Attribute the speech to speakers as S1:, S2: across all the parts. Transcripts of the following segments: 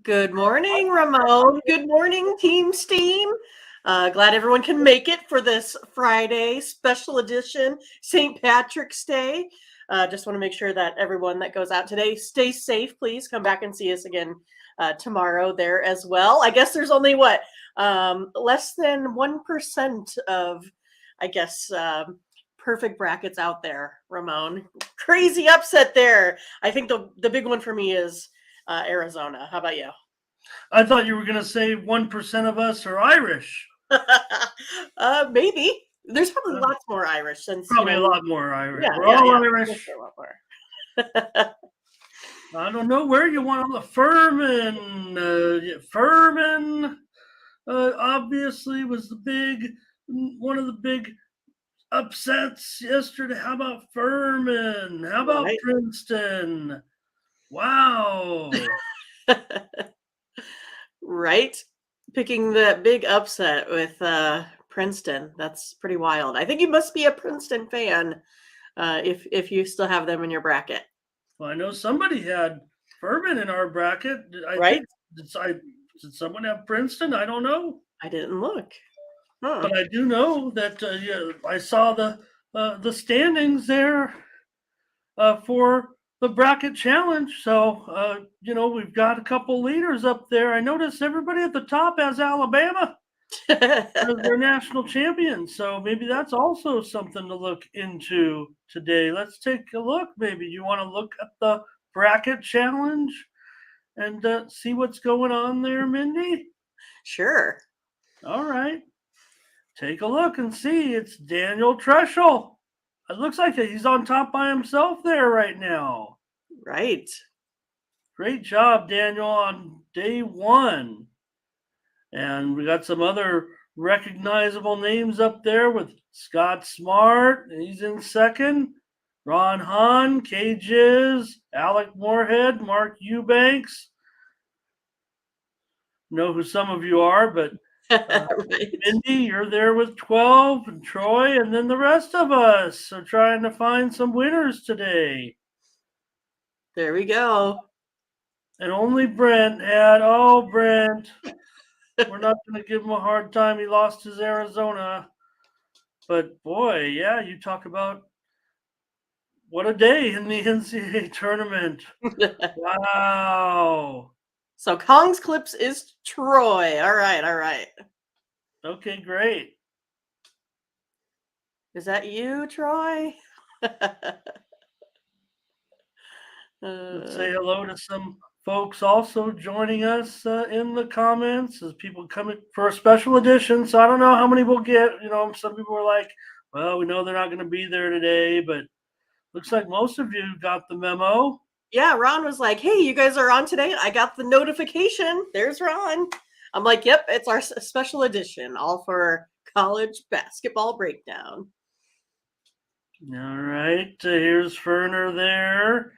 S1: Good morning, Ramon. Good morning, Team Steam. Glad everyone can make it for this Friday special edition, St. Patrick's Day. Just want to make sure that everyone that goes out today stays safe. Please come back and see us again tomorrow there as well. I guess there's only less than 1% of, I guess, perfect brackets out there, Ramon. Crazy upset there. I think the big one for me is Arizona. How about you?
S2: I thought you were going to say 1% of us are Irish.
S1: Maybe. There's probably lots more Irish since
S2: Probably a lot more Irish.
S1: Yeah,
S2: We're all
S1: yeah.
S2: Irish.
S1: A lot more.
S2: I don't know where you want on the Furman. Furman obviously was one of the big upsets yesterday. How about Furman? How about Princeton? Wow.
S1: Right? Picking the big upset with Princeton. That's pretty wild. I think you must be a Princeton fan if you still have them in your bracket.
S2: Well, I know somebody had Furman in our bracket.
S1: Right?
S2: Did someone have Princeton? I don't know.
S1: I didn't look. Huh.
S2: But I do know that I saw the standings there for the bracket challenge. So we've got a couple leaders up there. I noticed everybody at the top has Alabama as their national champion. So maybe that's also something to look into today. Let's take a look. Maybe you want to look at the bracket challenge and see what's going on there, Mindy?
S1: Sure.
S2: All right. Take a look and see. It's Daniel Treschel. It looks like he's on top by himself there right now.
S1: Right.
S2: Great job, Daniel, on day one. And we got some other recognizable names up there with Scott Smart. He's in second. Ron Hahn, K-Jiz, Alec Moorhead, Mark Eubanks. Know who some of you are, but
S1: right.
S2: Mindy, you're there with 12, and Troy, and then the rest of us. So trying to find some winners today.
S1: There we go.
S2: And only Brent had, Brent. We're not going to give him a hard time. He lost his Arizona. But boy, yeah, you talk about what a day in the NCAA tournament. Wow.
S1: So Kong's Clips is Troy. All right.
S2: Okay, great.
S1: Is that you, Troy?
S2: Let's say hello to some folks also joining us in the comments as people coming for a special edition. So I don't know how many we'll get. Some people are like, well, we know they're not going to be there today, but looks like most of you got the memo.
S1: Yeah, Ron was like, hey, you guys are on today. I got the notification. There's Ron. I'm like, yep, it's our special edition, all for college basketball breakdown.
S2: All right. Here's Ferner there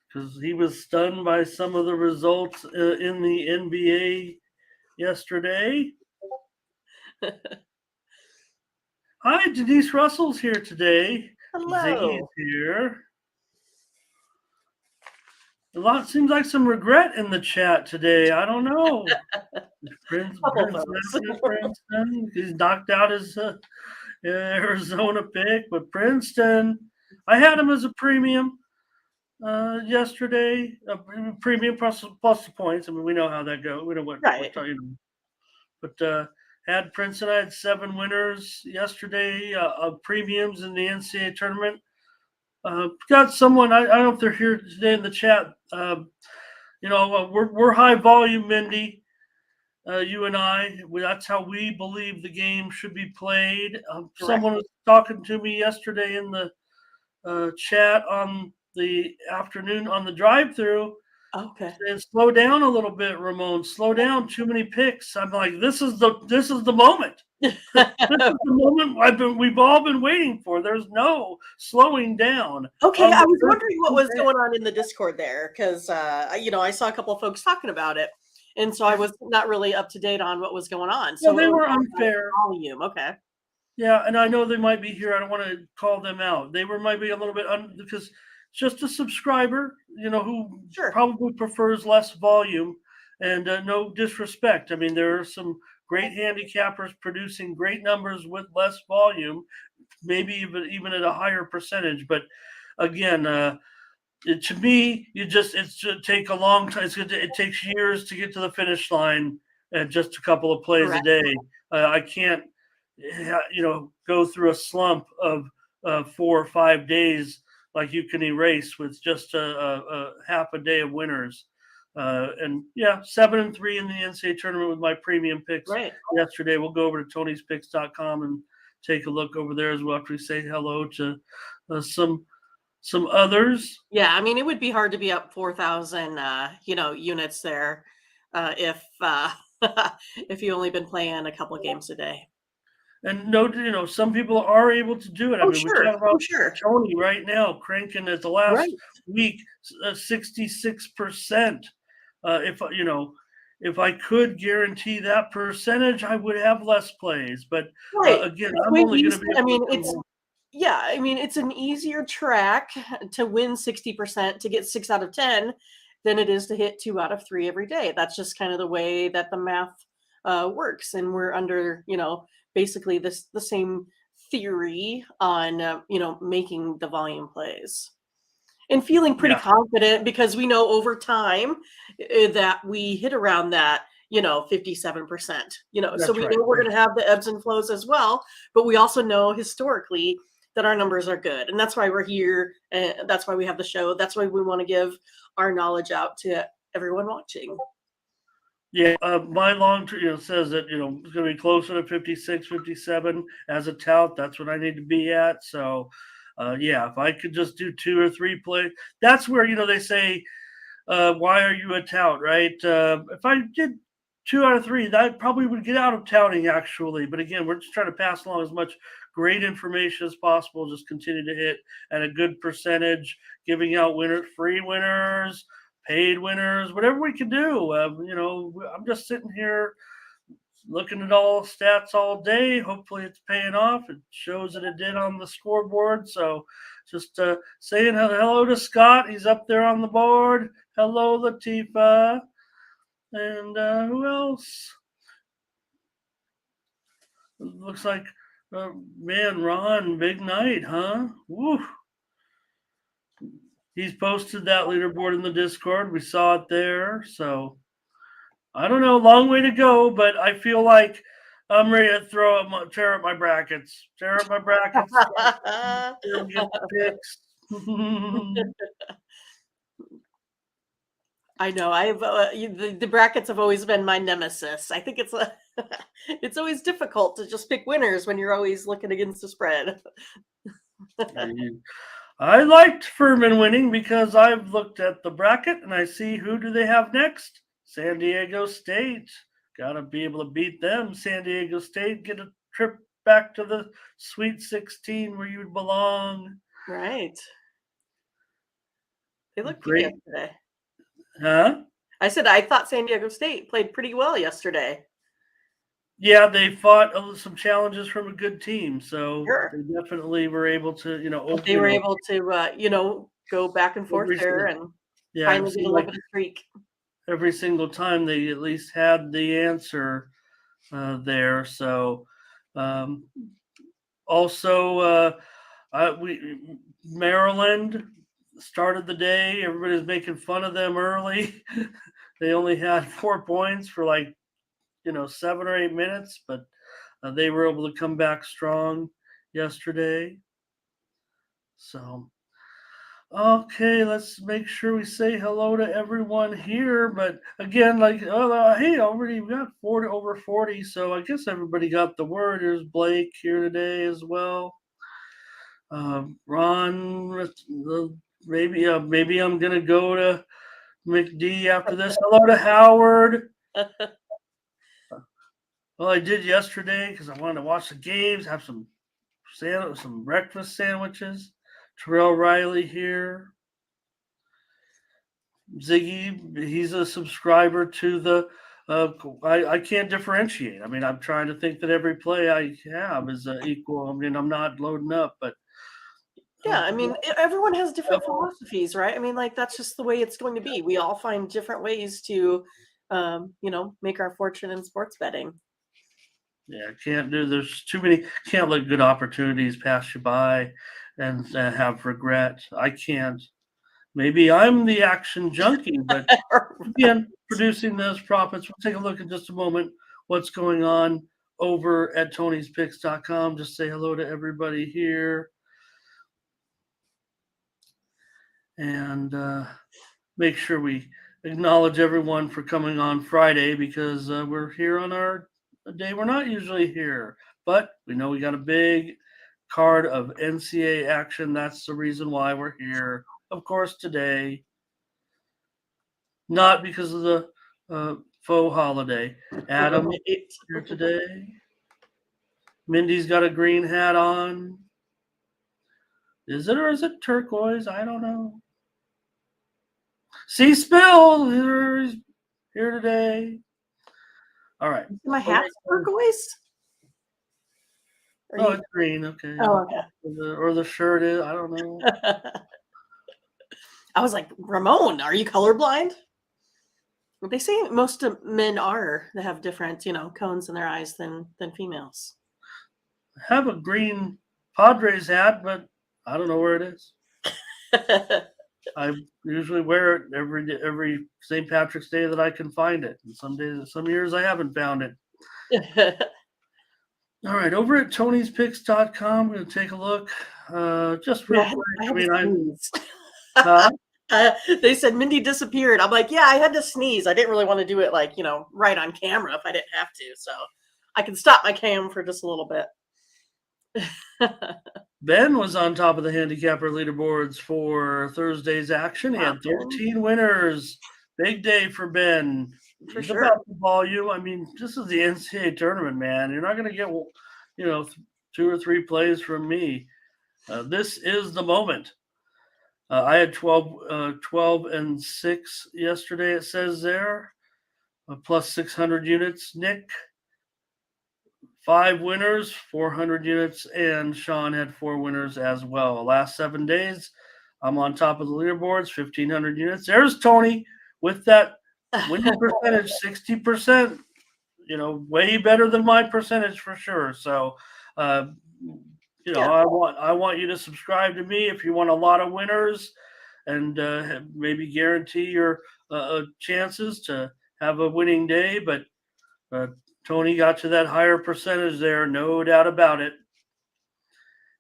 S2: because he was stunned by some of the results in the NBA yesterday. Hi, Denise Russell's here today.
S1: Hello.
S2: Ziggy's here. Seems like some regret in the chat today. I don't know. Princeton, he's knocked out his Arizona pick, but Princeton, I had him as a premium yesterday. Premium plus the points. I mean, we know how that goes. We know what we're talking about. But had Princeton. I had 7 winners yesterday of premiums in the NCAA tournament. Got someone, I don't know if they're here today in the chat. We're high volume, Mindy. You and I, that's how we believe the game should be played. Someone was talking to me yesterday in the chat on the afternoon on the drive-through.
S1: Okay.
S2: Saying, slow down a little bit, Ramon. Slow down. Too many picks. I'm like, this is the moment. This is the moment we've all been waiting for. There's no slowing down.
S1: Okay, I was wondering what was going on in the Discord there because I saw a couple of folks talking about it, and so I was not really up to date on what was going on. So
S2: they were unfair.
S1: Volume, okay.
S2: Yeah, and I know they might be here. I don't want to call them out. They might be a little bit because just a subscriber, who probably prefers less volume. And no disrespect. I mean, there are some great handicappers producing great numbers with less volume, maybe even at a higher percentage. But again, to me, it's to take a long time. It takes years to get to the finish line at just a couple of plays a
S1: Correct.
S2: day. I can't, go through a slump of 4 or 5 days like you can erase with just a half a day of winners. And yeah, 7-3 in the NCAA tournament with my premium picks
S1: Right.
S2: yesterday. We'll go over to Tony'sPicks.com and take a look over there as well after we say hello to some others.
S1: Yeah, I mean, it would be hard to be up 4,000, units there, if if you only been playing a couple of games a day.
S2: And some people are able to do it. I
S1: Oh,
S2: mean, we
S1: sure.
S2: talk
S1: Oh,
S2: about
S1: sure.
S2: Tony right now cranking at the last
S1: Right.
S2: week 66%. If I could guarantee that percentage, I would have less plays. But
S1: Right.
S2: again,
S1: It's
S2: I'm
S1: way
S2: only going to be
S1: easier. I
S2: able
S1: mean,
S2: to.
S1: yeah, I mean, it's an easier track to win 60% to get 6 out of 10 than it is to hit 2 out of 3 every day. That's just kind of the way that the math works. And we're under, basically the same theory on, making the volume plays and feeling pretty
S2: Yeah,
S1: confident because we know over time that we hit around that 57%, so
S2: that's
S1: we
S2: right.
S1: know we're going to have the ebbs and flows as well, but we also know historically that our numbers are good, and that's why we're here, and that's why we have the show. That's why we want to give our knowledge out to everyone watching.
S2: Yeah, my long term, says that it's going to be closer to 56, 57 as a tout. That's what I need to be at. So, yeah, if I could just do 2 or 3 plays, that's where they say, why are you a tout, right? If I did 2 out of 3, that probably would get out of touting actually. But again, we're just trying to pass along as much great information as possible. Just continue to hit at a good percentage, giving out free winners, paid winners, whatever we can do. I'm just sitting here looking at all stats all day. Hopefully, it's paying off. It shows that it did on the scoreboard. So, just saying hello to Scott. He's up there on the board. Hello, Latifa. And who else? Looks like, man, Ron, big night, huh? Woo. He's posted that leaderboard in the Discord. We saw it there. So, I don't know, long way to go, but I feel like I'm ready to tear up my brackets. Tear up my brackets. Get the picks.
S1: I know. The brackets have always been my nemesis. I think it's it's always difficult to just pick winners when you're always looking against the spread.
S2: I liked Furman winning because I've looked at the bracket and I see who do they have next? San Diego State. Got to be able to beat them. San Diego State, get a trip back to the Sweet 16 where you belong.
S1: Right. They looked good
S2: Great.
S1: yesterday.
S2: Huh?
S1: I said I thought San Diego State played pretty well yesterday.
S2: Yeah, they fought some challenges from a good team, so
S1: Sure.
S2: they definitely were able to,
S1: They were able to, go back and forth there and
S2: yeah, it
S1: finally get a
S2: seemed
S1: little
S2: like
S1: bit of streak.
S2: every single time they at least had the answer there. So, um, also, Maryland started the day. Everybody's making fun of them early. They only had 4 points for 7 or 8 minutes, but they were able to come back strong yesterday. So, okay, let's make sure we say hello to everyone here. But again, hey, already we got 40 over 40, so I guess everybody got the word. There's Blake here today as well. Ron, maybe I'm gonna go to McD after this. Hello to Howard. Well, I did yesterday because I wanted to watch the games, have some breakfast sandwiches. Terrell Riley here. Ziggy, he's a subscriber to the. I can't differentiate. I mean, I'm trying to think that every play I have is equal. I mean, I'm not loading up, but
S1: Yeah, I mean, everyone has different philosophies, right? I mean, that's just the way it's going to be. We all find different ways to make our fortune in sports betting.
S2: Yeah, there's too many, can't let good opportunities pass you by and have regret. I can't. Maybe I'm the action junkie, but again, producing those profits. We'll take a look in just a moment what's going on over at tonyspicks.com. Just say hello to everybody here. And make sure we acknowledge everyone for coming on Friday because we're here on a day we're not usually here. But we know we got a big card of NCAA action. That's the reason why we're here, of course, today. Not because of the faux holiday. Adam here today. Mindy's got a green hat on. Is it or is it turquoise? I don't know. See, Spill he's here today. All right.
S1: My hat's turquoise?
S2: Oh, it's green. Okay.
S1: Oh, okay.
S2: Or the shirt is. I don't know.
S1: I was like, Ramon, are you colorblind? They say most of men are. They have different, cones in their eyes than females.
S2: I have a green Padres hat, but I don't know where it is. I usually wear it every St. Patrick's Day that I can find it. And some years I haven't found it. All right, over at Tony'sPicks.com, we're going to take a look. Just real quick.
S1: They said Mindy disappeared. I'm like, yeah, I had to sneeze. I didn't really want to do it right on camera if I didn't have to. So I can stop my cam for just a little bit.
S2: Ben was on top of the handicapper leaderboards for Thursday's action. He had 13 winners. Big day for Ben.
S1: For
S2: He's
S1: sure.
S2: about the volume. I mean, this is the NCAA tournament, man. You're not going to get, 2 or 3 plays from me. This is the moment. I had 12 and 6 yesterday, it says there, plus 600 units. Nick, 5 winners, 400 units, and Sean had 4 winners as well. Last 7 days, I'm on top of the leaderboards, 1,500 units. There's Tony with that winning percentage, 60%. Way better than my percentage for sure. So, I want you to subscribe to me if you want a lot of winners and maybe guarantee your chances to have a winning day. But Tony got to that higher percentage there, no doubt about it.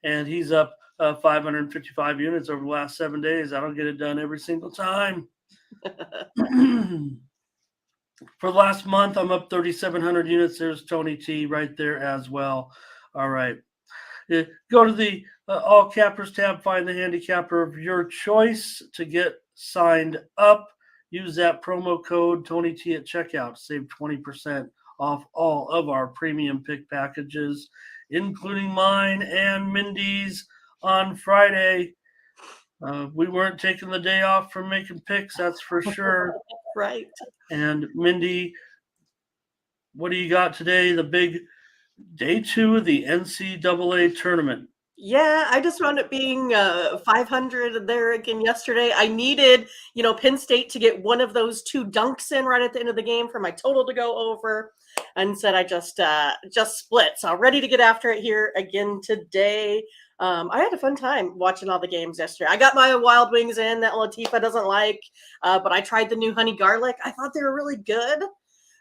S2: And he's up 555 units over the last 7 days. I don't get it done every single time. For the last month, I'm up 3,700 units. There's Tony T right there as well. All right. Go to the All Cappers tab, find the handicapper of your choice to get signed up. Use that promo code Tony T at checkout to save 20% off all of our premium pick packages, including mine and Mindy's on Friday. We weren't taking the day off from making picks, that's for sure.
S1: Right.
S2: And Mindy, what do you got today? The big day 2 of the NCAA tournament.
S1: Yeah, I just wound up being 500 there again yesterday. I needed, Penn State to get one of those 2 dunks in right at the end of the game for my total to go over. And instead, I just split. So I'm ready to get after it here again today. I had a fun time watching all the games yesterday. I got my Wild Wings in that Latifah doesn't like, but I tried the new honey garlic. I thought they were really good.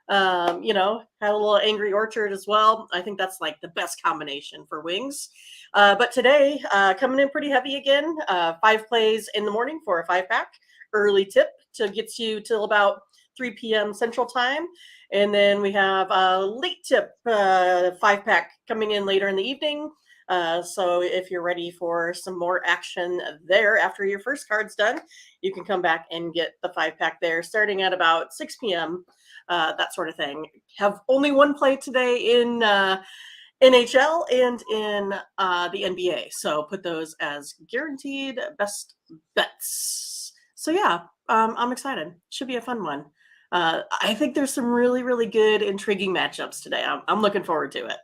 S1: Had a little Angry Orchard as well. I think that's like the best combination for wings. But today, coming in pretty heavy again, 5 plays in the morning for a 5-pack. Early tip to get you till about 3 p.m. Central Time. And then we have a late tip 5-pack coming in later in the evening. So if you're ready for some more action there after your first card's done, you can come back and get the 5-pack there starting at about 6 p.m. That sort of thing. Have only 1 play today in NHL and in the NBA. So put those as guaranteed best bets. So yeah, I'm excited. Should be a fun one. I think there's some really, really good, intriguing matchups today. I'm looking forward to it.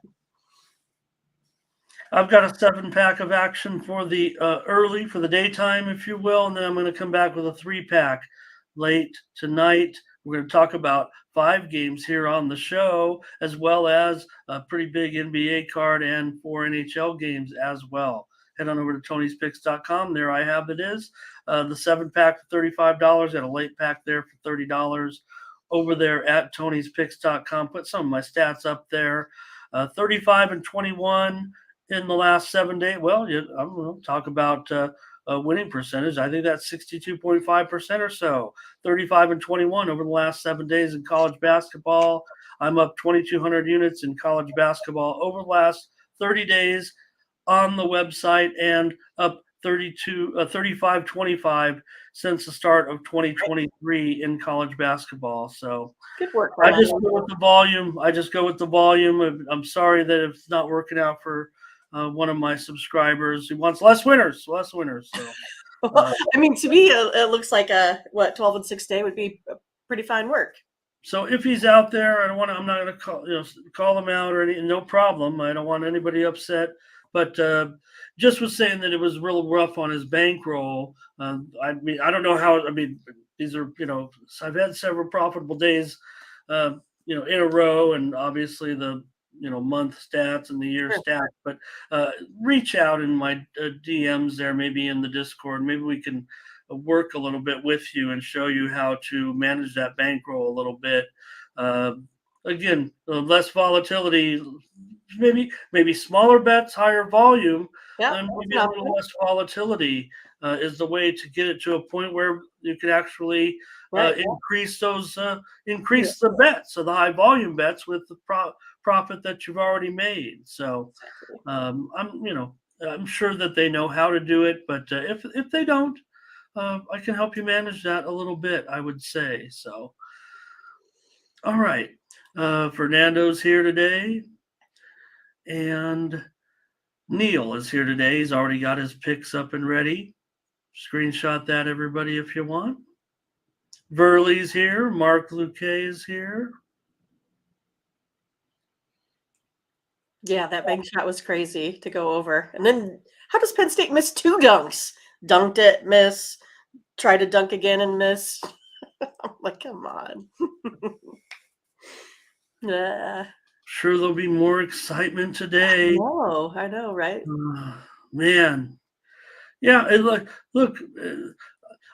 S2: I've got a 7-pack of action for the early, for the daytime, if you will, and then I'm going to come back with a 3-pack late tonight. We're going to talk about 5 games here on the show, as well as a pretty big NBA card and 4 NHL games as well. Head on over to tonyspicks.com. There I have it is. The 7-pack for $35 and a late pack there for $30 over there at tonyspicks.com. Put some of my stats up there. 35 and 21 in the last 7 days. Well, I'm going to talk about winning percentage. I think that's 62.5% or so. 35 and 21 over the last 7 days in college basketball. I'm up 2,200 units in college basketball over the last 30 days on the website, and up 35-25 since the start of 2023 in college basketball. So
S1: Good work.
S2: I just go with the volume. I'm sorry that it's not working out for one of my subscribers who wants less winners. So,
S1: I mean, to me, it looks like 12 and 6 day would be pretty fine work.
S2: So if he's out there, I'm not going to call him out or anything. No problem. I don't want anybody upset. But just was saying that it was real rough on his bankroll. I mean, I don't know how. I mean, these are I've had several profitable days, in a row, and obviously the month stats and the year stats. But reach out in my DMs there, maybe in the Discord. Maybe we can work a little bit with you and show you how to manage that bankroll a little bit. Again, less volatility, maybe smaller bets, higher volume, and maybe a little less volatility is the way to get it to a point where you can actually increase the bets, so the high volume bets with the profit that you've already made. So I'm sure that they know how to do it, but if they don't, I can help you manage that a little bit, I would say. So, all right. Fernando's here today, and Neil is here today. He's already got his picks up and ready. Screenshot that, everybody, if you want. Verley's here. Mark Luque is here.
S1: Yeah, that bank shot was crazy to go over. And then how does Penn State miss 2 dunks? Dunked it, miss, try to dunk again and miss. I'm like, come on. Yeah.
S2: Sure, there'll be more excitement today.
S1: I know, right?
S2: Man. Yeah, look,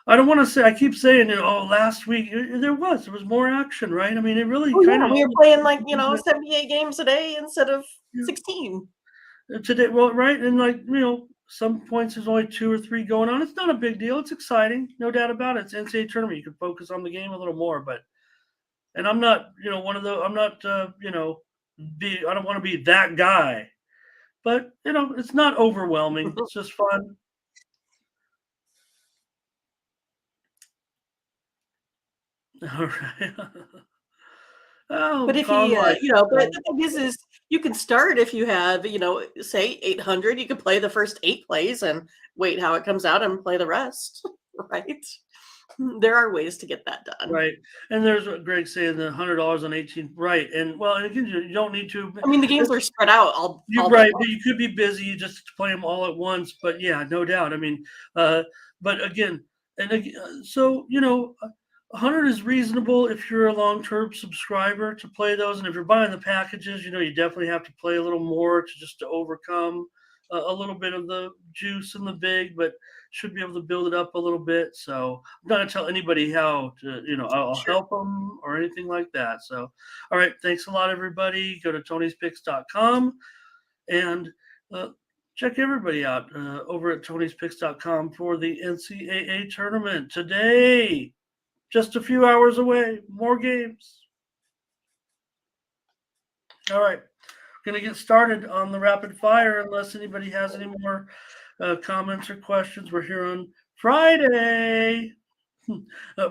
S2: I don't want to say, I keep saying, last week there was more action, right? I mean, it really
S1: we were playing 78 games a day instead of 16
S2: today. Well, right, and some points there's only 2 or 3 going on. It's not a big deal. It's exciting, no doubt about it. It's NCAA tournament. You can focus on the game a little more, and I'm not, one of the, I'm not, I don't want to be that guy, but it's not overwhelming. It's just fun. All right.
S1: But if but the thing is you can start if you have, say 800, you could play the first 8 plays and wait how it comes out and play the rest, right? There are ways to get that done.
S2: Right. And there's what Greg's saying, the $100 on 18. Right. And and again, you don't need to.
S1: I mean, the games are spread out.
S2: You're right. But you could be busy just to play them all at once. But yeah, no doubt. I mean, but again, so, 100 is reasonable if you're a long-term subscriber to play those. And if you're buying the packages, you definitely have to play a little more to overcome a little bit of the juice in the vig, but should be able to build it up a little bit. So I'm not going to tell anybody how to, I'll help them or anything like that. So, all right. Thanks a lot, everybody. Go to tonyspicks.com and check everybody out over at tonyspicks.com for the NCAA tournament today. Just a few hours away. More games. All right. Going to get started on the rapid fire unless anybody has any more comments or questions. We're here on Friday.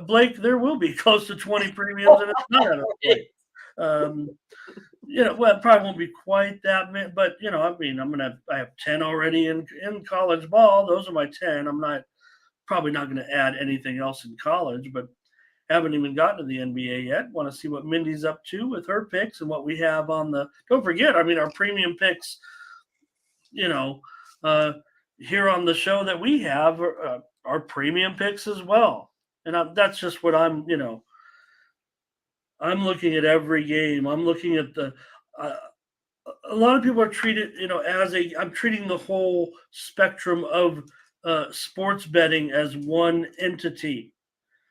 S2: Blake, there will be close to 20 premiums, and it's not out of play. Well, it probably won't be quite that many, but I have 10 already in college ball. Those are my 10. I'm probably not going to add anything else in college, but haven't even gotten to the NBA yet. Want to see what Mindy's up to with her picks and what we have on the. Don't forget, our premium picks. Here on the show that we have are premium picks as well, and that's just what I'm. I'm looking at every game. I'm looking at the. Uh, a lot of people are treated, as a. I'm treating the whole spectrum of sports betting as one entity,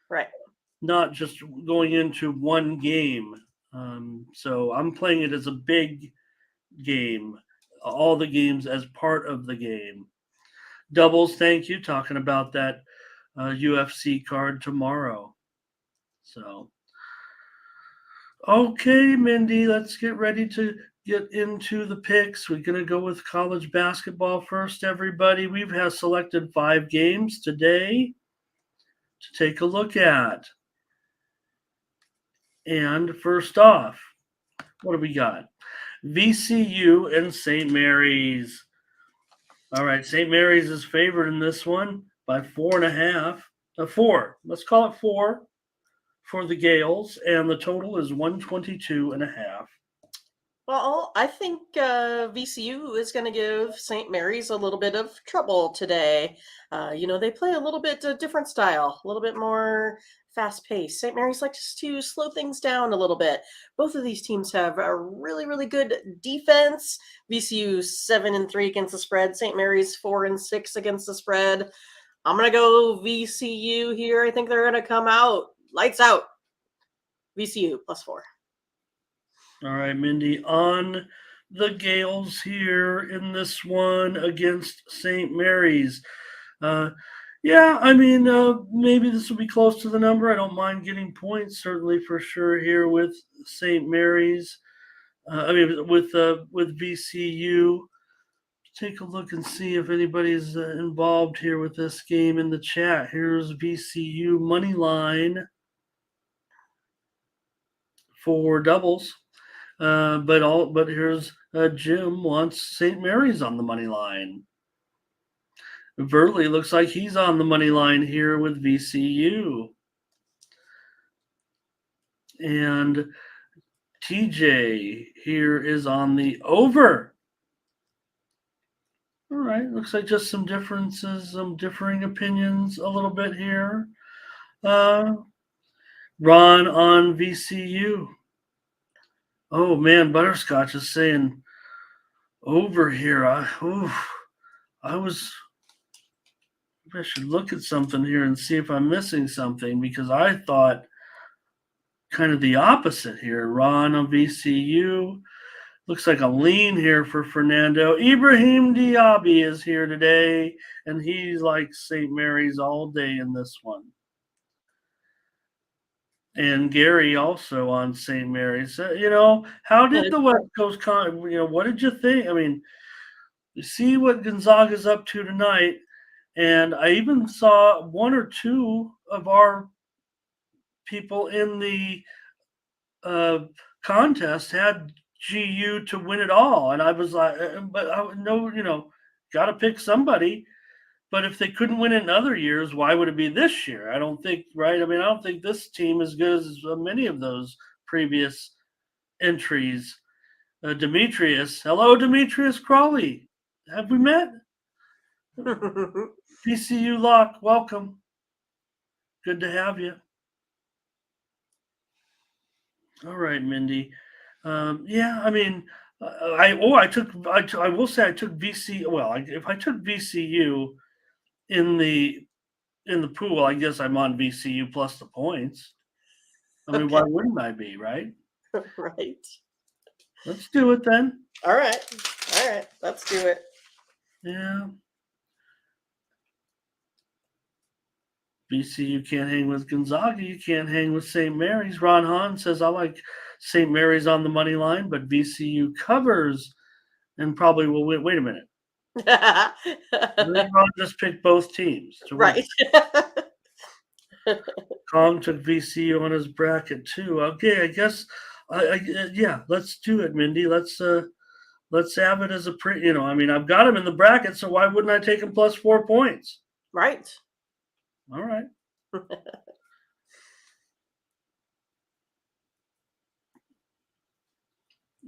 S1: Right.
S2: not just going into one game. So I'm playing it as a big game, all the games as part of the game. Doubles, thank you. Talking about that UFC card tomorrow. So, okay, Mindy, let's get ready to get into the picks. We're going to go with college basketball first, everybody. We've had selected 5 games today to take a look at. And first off, what do we got? VCU and St. Mary's. All right, St. Mary's is favored in this one by 4.5. 4. Let's call it 4 for the Gales, and the total is 122.5.
S1: Well, I think VCU is going to give St. Mary's a little bit of trouble today. They play a little bit different style, a little bit more fast paced. St. Mary's likes to slow things down a little bit. Both of these teams have a really, really good defense. VCU 7-3 against the spread. St. Mary's 4-6 against the spread. I'm going to go VCU here. I think they're going to come out lights out. VCU +4.
S2: All right, Mindy, on the Gales here in this one against St. Mary's. Yeah, I mean, maybe this will be close to the number. I don't mind getting points, certainly for sure here with St. Mary's. With VCU. Take a look and see if anybody's involved here with this game in the chat. Here's VCU money line for doubles. But here's Jim wants St. Mary's on the money line. Verley looks like he's on the money line here with VCU. And TJ here is on the over. All right, looks like just some differences, some differing opinions a little bit here. Ron on VCU. Oh man, Butterscotch is saying over here. I should look at something here and see if I'm missing something, because I thought kind of the opposite here. Ron on VCU. Looks like a lean here for Fernando. Ibrahim Diaby is here today, and he's like St. Mary's all day in this one. And Gary also on St. Mary's. How did the West Coast what did you think? I mean, you see what Gonzaga's up to tonight, and I even saw 1 or 2 of our people in the contest had GU to win it all, and I was like, but I know, got to pick somebody. But if they couldn't win it in other years, why would it be this year? I don't think, right? I mean, I don't think this team is good as many of those previous entries. Demetrius. Hello, Demetrius Crawley. Have we met? PCU Lock, welcome. Good to have you. All right, Mindy. Yeah, I mean, I will say I took VC. Well, if I took VCU in the pool, I guess I'm on VCU plus the points. I mean, why wouldn't I be, right?
S1: Right.
S2: Let's do it then.
S1: All right. Let's do it.
S2: Yeah. VCU can't hang with Gonzaga. You can't hang with St. Mary's. Ron Hahn says, I like St. Mary's on the money line, but VCU covers and probably will win. Wait a minute. Ron just picked both teams to win. Right. Kong took VCU on his bracket too. Okay, I guess, yeah, let's do it, Mindy. Let's have it as a I mean, I've got him in the bracket, so why wouldn't I take him plus 4 points?
S1: Right.
S2: All right.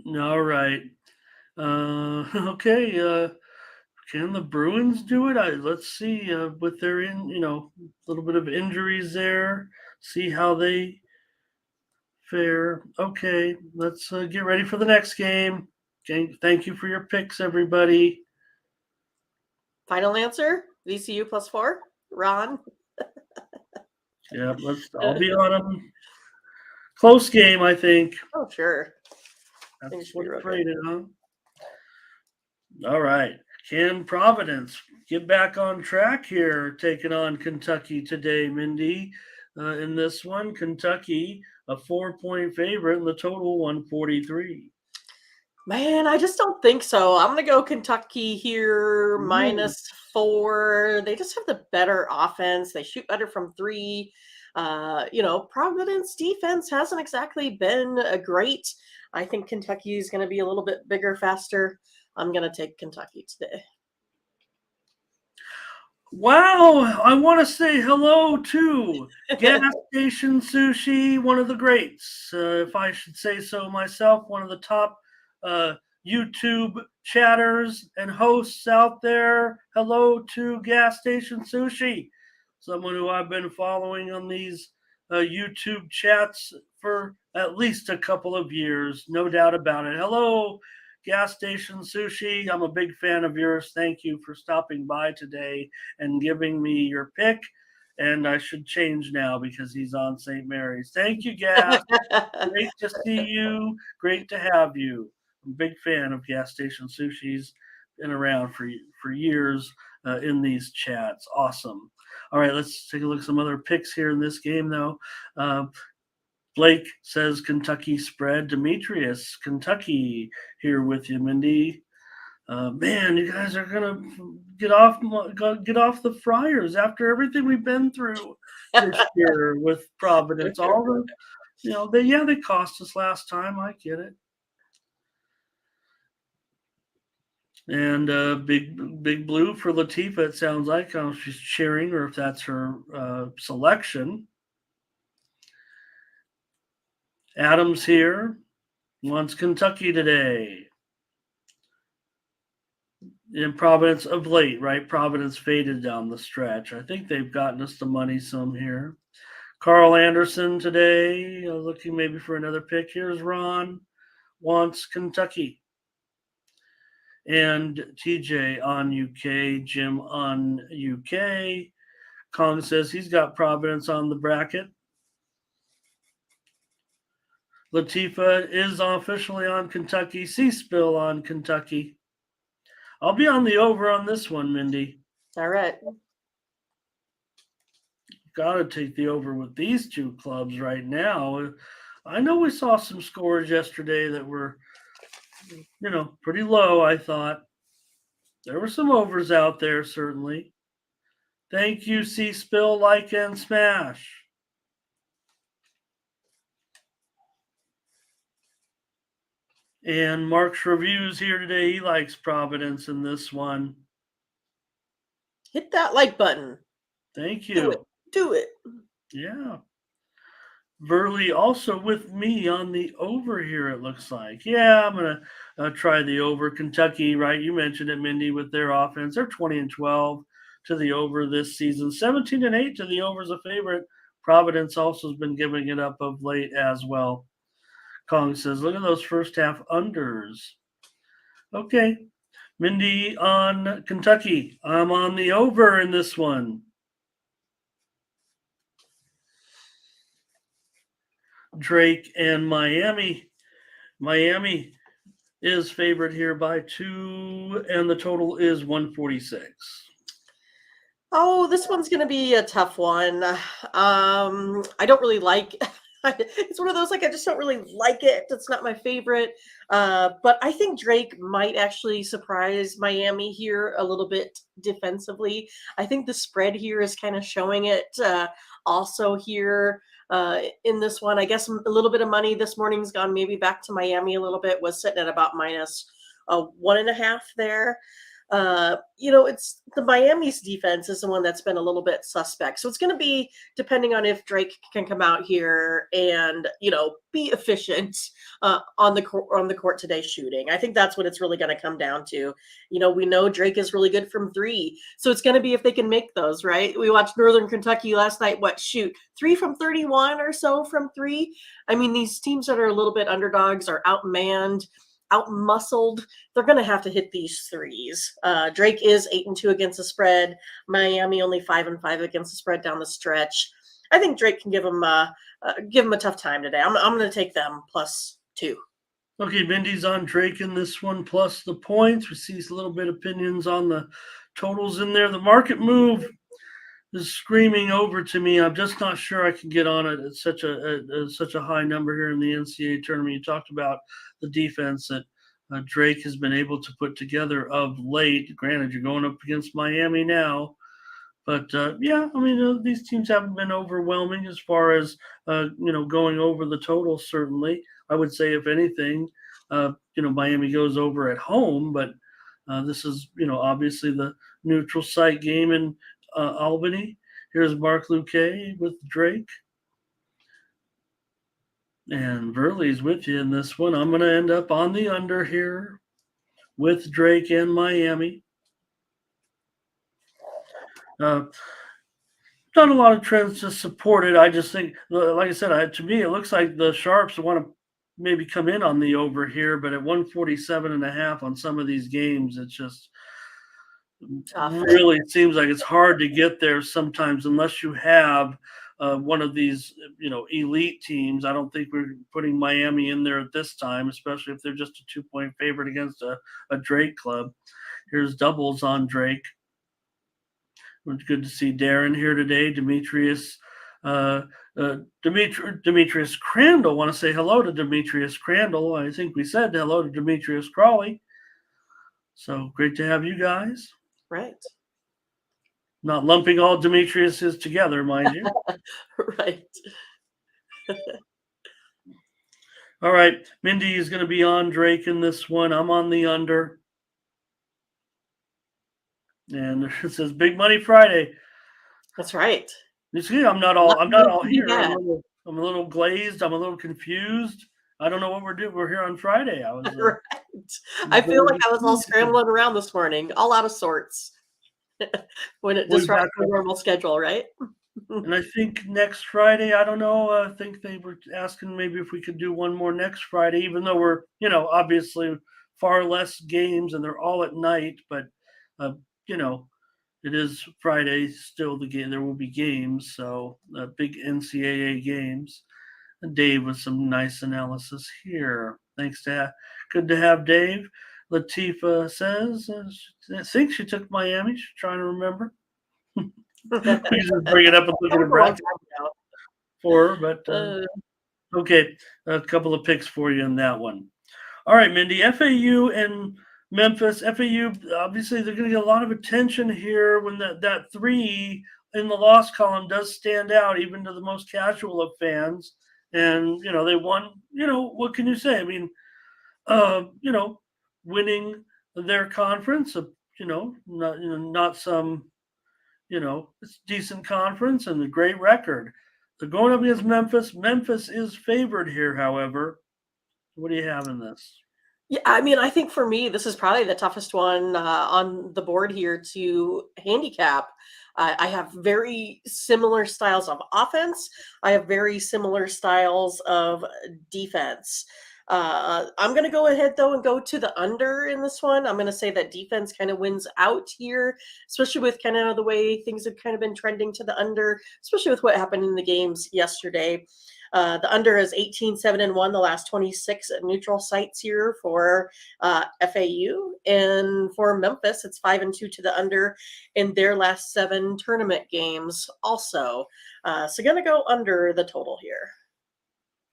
S2: All right. Okay. Can the Bruins do it? Let's see. With their a little bit of injuries there, see how they Fair. Okay, let's get ready for the next game. Okay, thank you for your picks, everybody.
S1: Final answer, VCU +4. Ron?
S2: Yeah, I'll be on them. Close game, I think.
S1: Oh, sure.
S2: That's
S1: should
S2: what
S1: be real
S2: it's
S1: good.
S2: rated, huh? All right. Can Providence get back on track here, taking on Kentucky today, Mindy? In this one, Kentucky, a 4-point favorite, and the total 143.
S1: Man, I just don't think so. I'm going to go Kentucky here,
S2: Ooh.
S1: -4. They just have the better offense. They shoot better from three. Providence defense hasn't exactly been great. I think Kentucky is going to be a little bit bigger, faster. I'm going to take Kentucky today.
S2: Wow, I want to say hello to Gas Station Sushi, one of the greats, if I should say so myself, one of the top YouTube chatters and hosts out there. Hello to Gas Station Sushi, someone who I've been following on these YouTube chats for at least a couple of years, no doubt about it. Hello, Gas Station Sushi. I'm a big fan of yours. Thank you for stopping by today and giving me your pick. And I should change now because he's on St. Mary's. Thank you, Gas. Great to see you. Great to have you. I'm a big fan of Gas Station Sushi's. Been around for years in these chats. Awesome. All right, let's take a look at some other picks here in this game, though. Blake says Kentucky spread. Demetrius, Kentucky, here with you, Mindy. Man, you guys are gonna get off the Friars after everything we've been through this year with Providence. All the they cost us last time. I get it. And big blue for Latifa. It sounds like she's cheering, or if that's her selection. Adams here wants Kentucky today. In Providence of late, right? Providence faded down the stretch. I think they've gotten us the money some here. Carl Anderson today, looking maybe for another pick. Here's Ron, wants Kentucky. And TJ on UK, Jim on UK. Kong says he's got Providence on the bracket. Latifa is officially on Kentucky. C-Spill on Kentucky. I'll be on the over on this one, Mindy.
S1: All right.
S2: Got to take the over with these two clubs right now. I know we saw some scores yesterday that were, pretty low, I thought. There were some overs out there, certainly. Thank you, C-Spill, like, and smash. And Mark's reviews here today. He likes Providence in this one.
S1: Hit that like button.
S2: Thank you.
S1: Do it.
S2: Yeah. Verley also with me on the over here, it looks like. Yeah, I'm going to try the over. Kentucky, right? You mentioned it, Mindy, with their offense. They're 20-12 to the over this season. 17-8 to the over is a favorite. Providence also has been giving it up of late as well. Kong says, look at those first half unders. Okay. Mindy on Kentucky. I'm on the over in this one. Drake and Miami. Miami is favored here by 2, and the total is 146.
S1: Oh, this one's going to be a tough one. I don't really like it's one of those, I just don't really like it. It's not my favorite. But I think Drake might actually surprise Miami here a little bit defensively. I think the spread here is kind of showing it also here in this one. I guess a little bit of money this morning's gone maybe back to Miami a little bit, was sitting at about minus 1.5 there. It's the Miami's defense is the one that's been a little bit suspect. So it's going to be depending on if Drake can come out here and be efficient on the court today shooting. I think that's what it's really going to come down to. We know Drake is really good from three, so it's going to be if they can make those. Right? We watched Northern Kentucky last night. Shoot 3 from 31 or so from three. I mean, these teams that are a little bit underdogs are outmanned, outmuscled. They're going to have to hit these threes. Drake is 8-2 against the spread. Miami only 5-5 against the spread down the stretch. I think Drake can give them a tough time today. I'm going to take them +2.
S2: Okay, Mindy's on Drake in this one plus the points. We see a little bit of opinions on the totals in there. The market move is screaming over to me. I'm just not sure I can get on it. It's such a high number here in the NCAA tournament. You talked about the defense that Drake has been able to put together of late. Granted, you're going up against Miami now, but these teams haven't been overwhelming as far as going over the total. Certainly, I would say if anything, Miami goes over at home, but this is obviously the neutral site game in Albany. Here's Mark Luque with Drake. And Verley's with you in this one. I'm going to end up on the under here with Drake and Miami. Not a lot of trends to support it. I just think, like I said, to me, it looks like the Sharps want to maybe come in on the over here, but at 147.5 on some of these games, it's just really seems like it's hard to get there sometimes unless you have one of these, elite teams. I don't think we're putting Miami in there at this time, especially if they're just a 2-point favorite against a Drake club. Here's doubles on Drake. It's good to see Darren here today. Demetrius Crandall. Want to say hello to Demetrius Crandall. I think we said hello to Demetrius Crawley. So great to have you guys.
S1: Right.
S2: Not lumping all Demetriuses together, mind you.
S1: Right.
S2: All right. Mindy is going to be on Drake in this one. I'm on the under. And it says Big Money Friday.
S1: That's right.
S2: You see, I'm not all here. I'm a little glazed. I'm a little confused. I don't know what we're doing. We're here on Friday.
S1: Right. I feel like I was all scrambling around this morning, all out of sorts when it disrupts the normal schedule, right?
S2: And I think next Friday, I don't know. I think they were asking maybe if we could do one more next Friday, even though we're, obviously far less games and they're all at night. But, it is Friday still the game. There will be games. So big NCAA games. And Dave with some nice analysis here. Good to have Dave. Latifa says, I think she took Miami. She's trying to remember. We just bring it up and look at the bracket for her, but okay, a couple of picks for you in that one. All right, Mindy, FAU and Memphis. FAU, obviously, they're going to get a lot of attention here when that 3 in the loss column does stand out, even to the most casual of fans. And, they won. What can you say? I mean, winning their conference, not some, it's a decent conference and a great record. They're going up against Memphis. Memphis is favored here, however. What do you have in this?
S1: Yeah, I mean, I think for me, this is probably the toughest one on the board here to handicap. I have very similar styles of offense. I have very similar styles of defense. I'm going to go ahead, though, and go to the under in this one. I'm going to say that defense kind of wins out here, especially with kind of the way things have kind of been trending to the under, especially with what happened in the games yesterday. The under is 18-7-1 the last 26 at neutral sites here for FAU. And for Memphis, it's 5-2 to the under in their last 7 tournament games also. So going to go under the total here.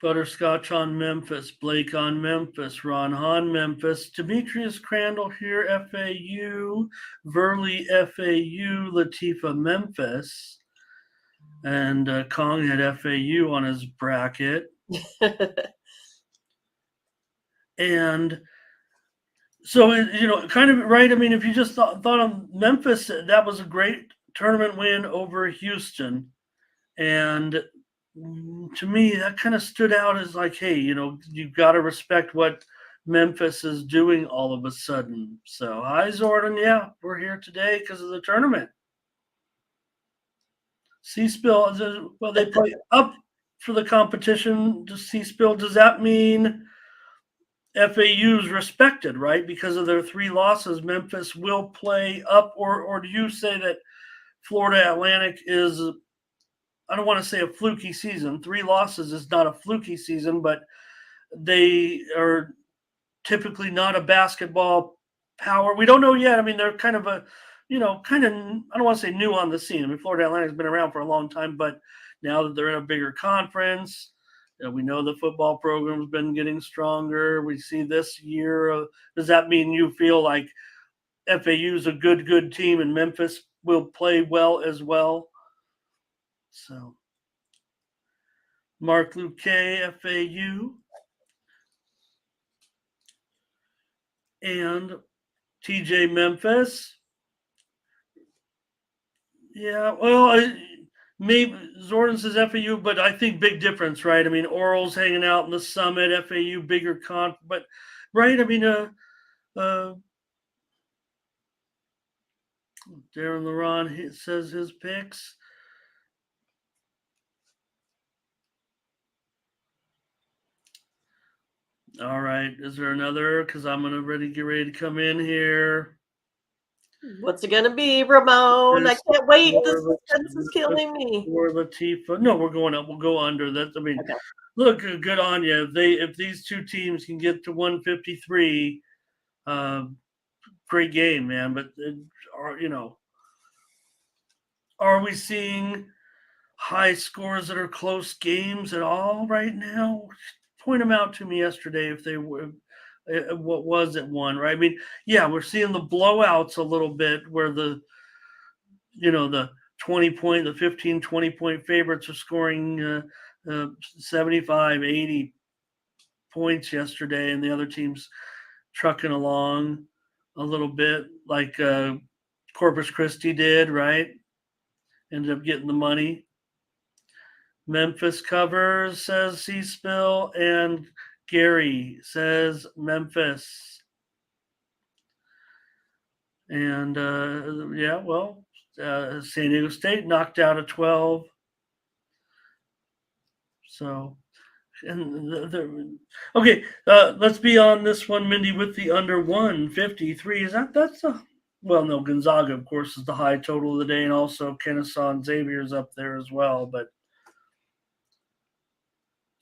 S2: Butterscotch on Memphis, Blake on Memphis, Ron Hahn Memphis, Demetrius Crandall here, FAU, Verley FAU, Latifa Memphis, and Kong had FAU on his bracket. And So, kind of right. I mean, if you just thought of Memphis, that was a great tournament win over Houston. And to me, that kind of stood out as like, hey, you've got to respect what Memphis is doing all of a sudden. So, hi, Zordon. Yeah, we're here today because of the tournament. C-Spill, well, they play up for the competition. C-Spill, does that mean FAU's respected, right? Because of their 3 losses, Memphis will play up, or do you say that Florida Atlantic is, I don't want to say a fluky season. 3 losses is not a fluky season, but they are typically not a basketball power. We don't know yet. I mean, they're kind of a, I don't want to say new on the scene. I mean, Florida Atlantic's been around for a long time, but now that they're in a bigger conference, we know the football program's been getting stronger. We see this year. Does that mean you feel like FAU is a good team and Memphis will play well as well? So, Mark Luque, FAU, and TJ Memphis. Yeah, well, maybe Zordon says FAU, but I think big difference, right? I mean, Oral's hanging out in the Summit, FAU bigger but right. I mean, Darren Laron says his picks. All right, is there another? Because I'm gonna get ready to come in here.
S1: What's it gonna be, Ramon? I can't wait. The suspense is killing me.
S2: Or Latifah. No, we're going up. We'll go under. That. I mean, okay. Look, good on you. If these 2 teams can get to 153, great game, man. But are we seeing high scores that are close games at all right now? Point them out to me yesterday if they were. What was it one, right? I mean, yeah, we're seeing the blowouts a little bit where the 20 point, the 15, 20 point favorites are scoring 75, 80 points yesterday, and the other team's trucking along a little bit like Corpus Christi did, right? Ended up getting the money. Memphis covers, says C-Spill, and Gary says Memphis. And San Diego State knocked out a 12. So, okay, let's be on this one, Mindy, with the under 153. That's a, well, no, Gonzaga, of course, is the high total of the day, and also Kennesaw and Xavier's up there as well. But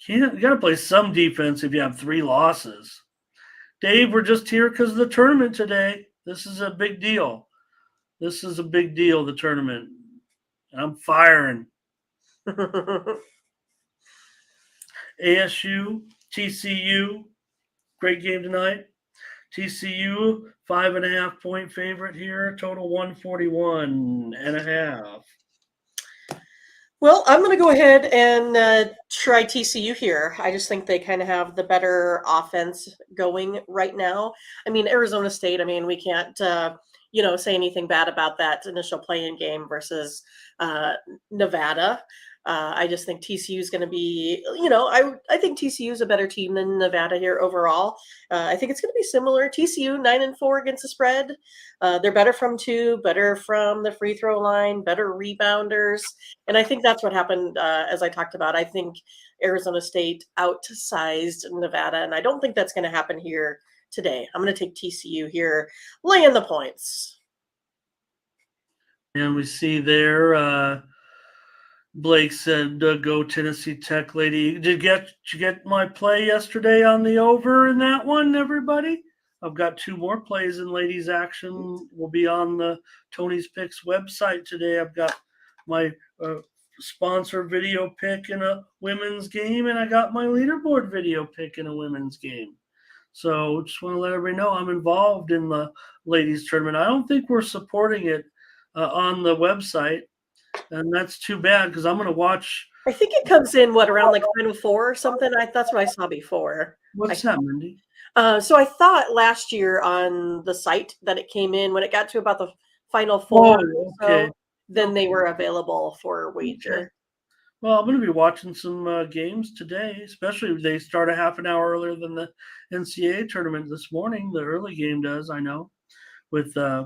S2: you got to play some defense if you have 3 losses. Dave, we're just here because of the tournament today. This is a big deal. The tournament. And I'm firing. ASU, TCU, great game tonight. TCU, 5.5 point favorite here, total 141.5.
S1: Well, I'm going to go ahead and try TCU here. I just think they kind of have the better offense going right now. I mean, Arizona State, we can't, say anything bad about that initial play-in game versus Nevada. I just think TCU is going to be, I think TCU is a better team than Nevada here overall. I think it's going to be similar. TCU 9-4 against the spread. They're better from 2, better from the free throw line, better rebounders. And I think that's what happened, as I talked about. I think Arizona State outsized Nevada, and I don't think that's going to happen here today. I'm going to take TCU here, laying the points.
S2: And we see there, Blake said, go Tennessee Tech, lady. Did you get my play yesterday on the over in that one, everybody? I've got 2 more plays in ladies action. Will be on the Tony's Picks website today. I've got my sponsor video pick in a women's game, and I got my leaderboard video pick in a women's game. So just want to let everybody know I'm involved in the ladies tournament. I don't think we're supporting it on the website. And that's too bad because I'm going to watch.
S1: I think it comes in, around like Final Four or something? That's what I saw before.
S2: What's that, Mindy?
S1: So I thought last year on the site that it came in when it got to about the final four or
S2: Oh, okay.
S1: so, then they were available for
S2: Okay.
S1: wager.
S2: Well, I'm going to be watching some games today, especially if they start a half an hour earlier than the NCAA tournament this morning. The early game does, I know, with I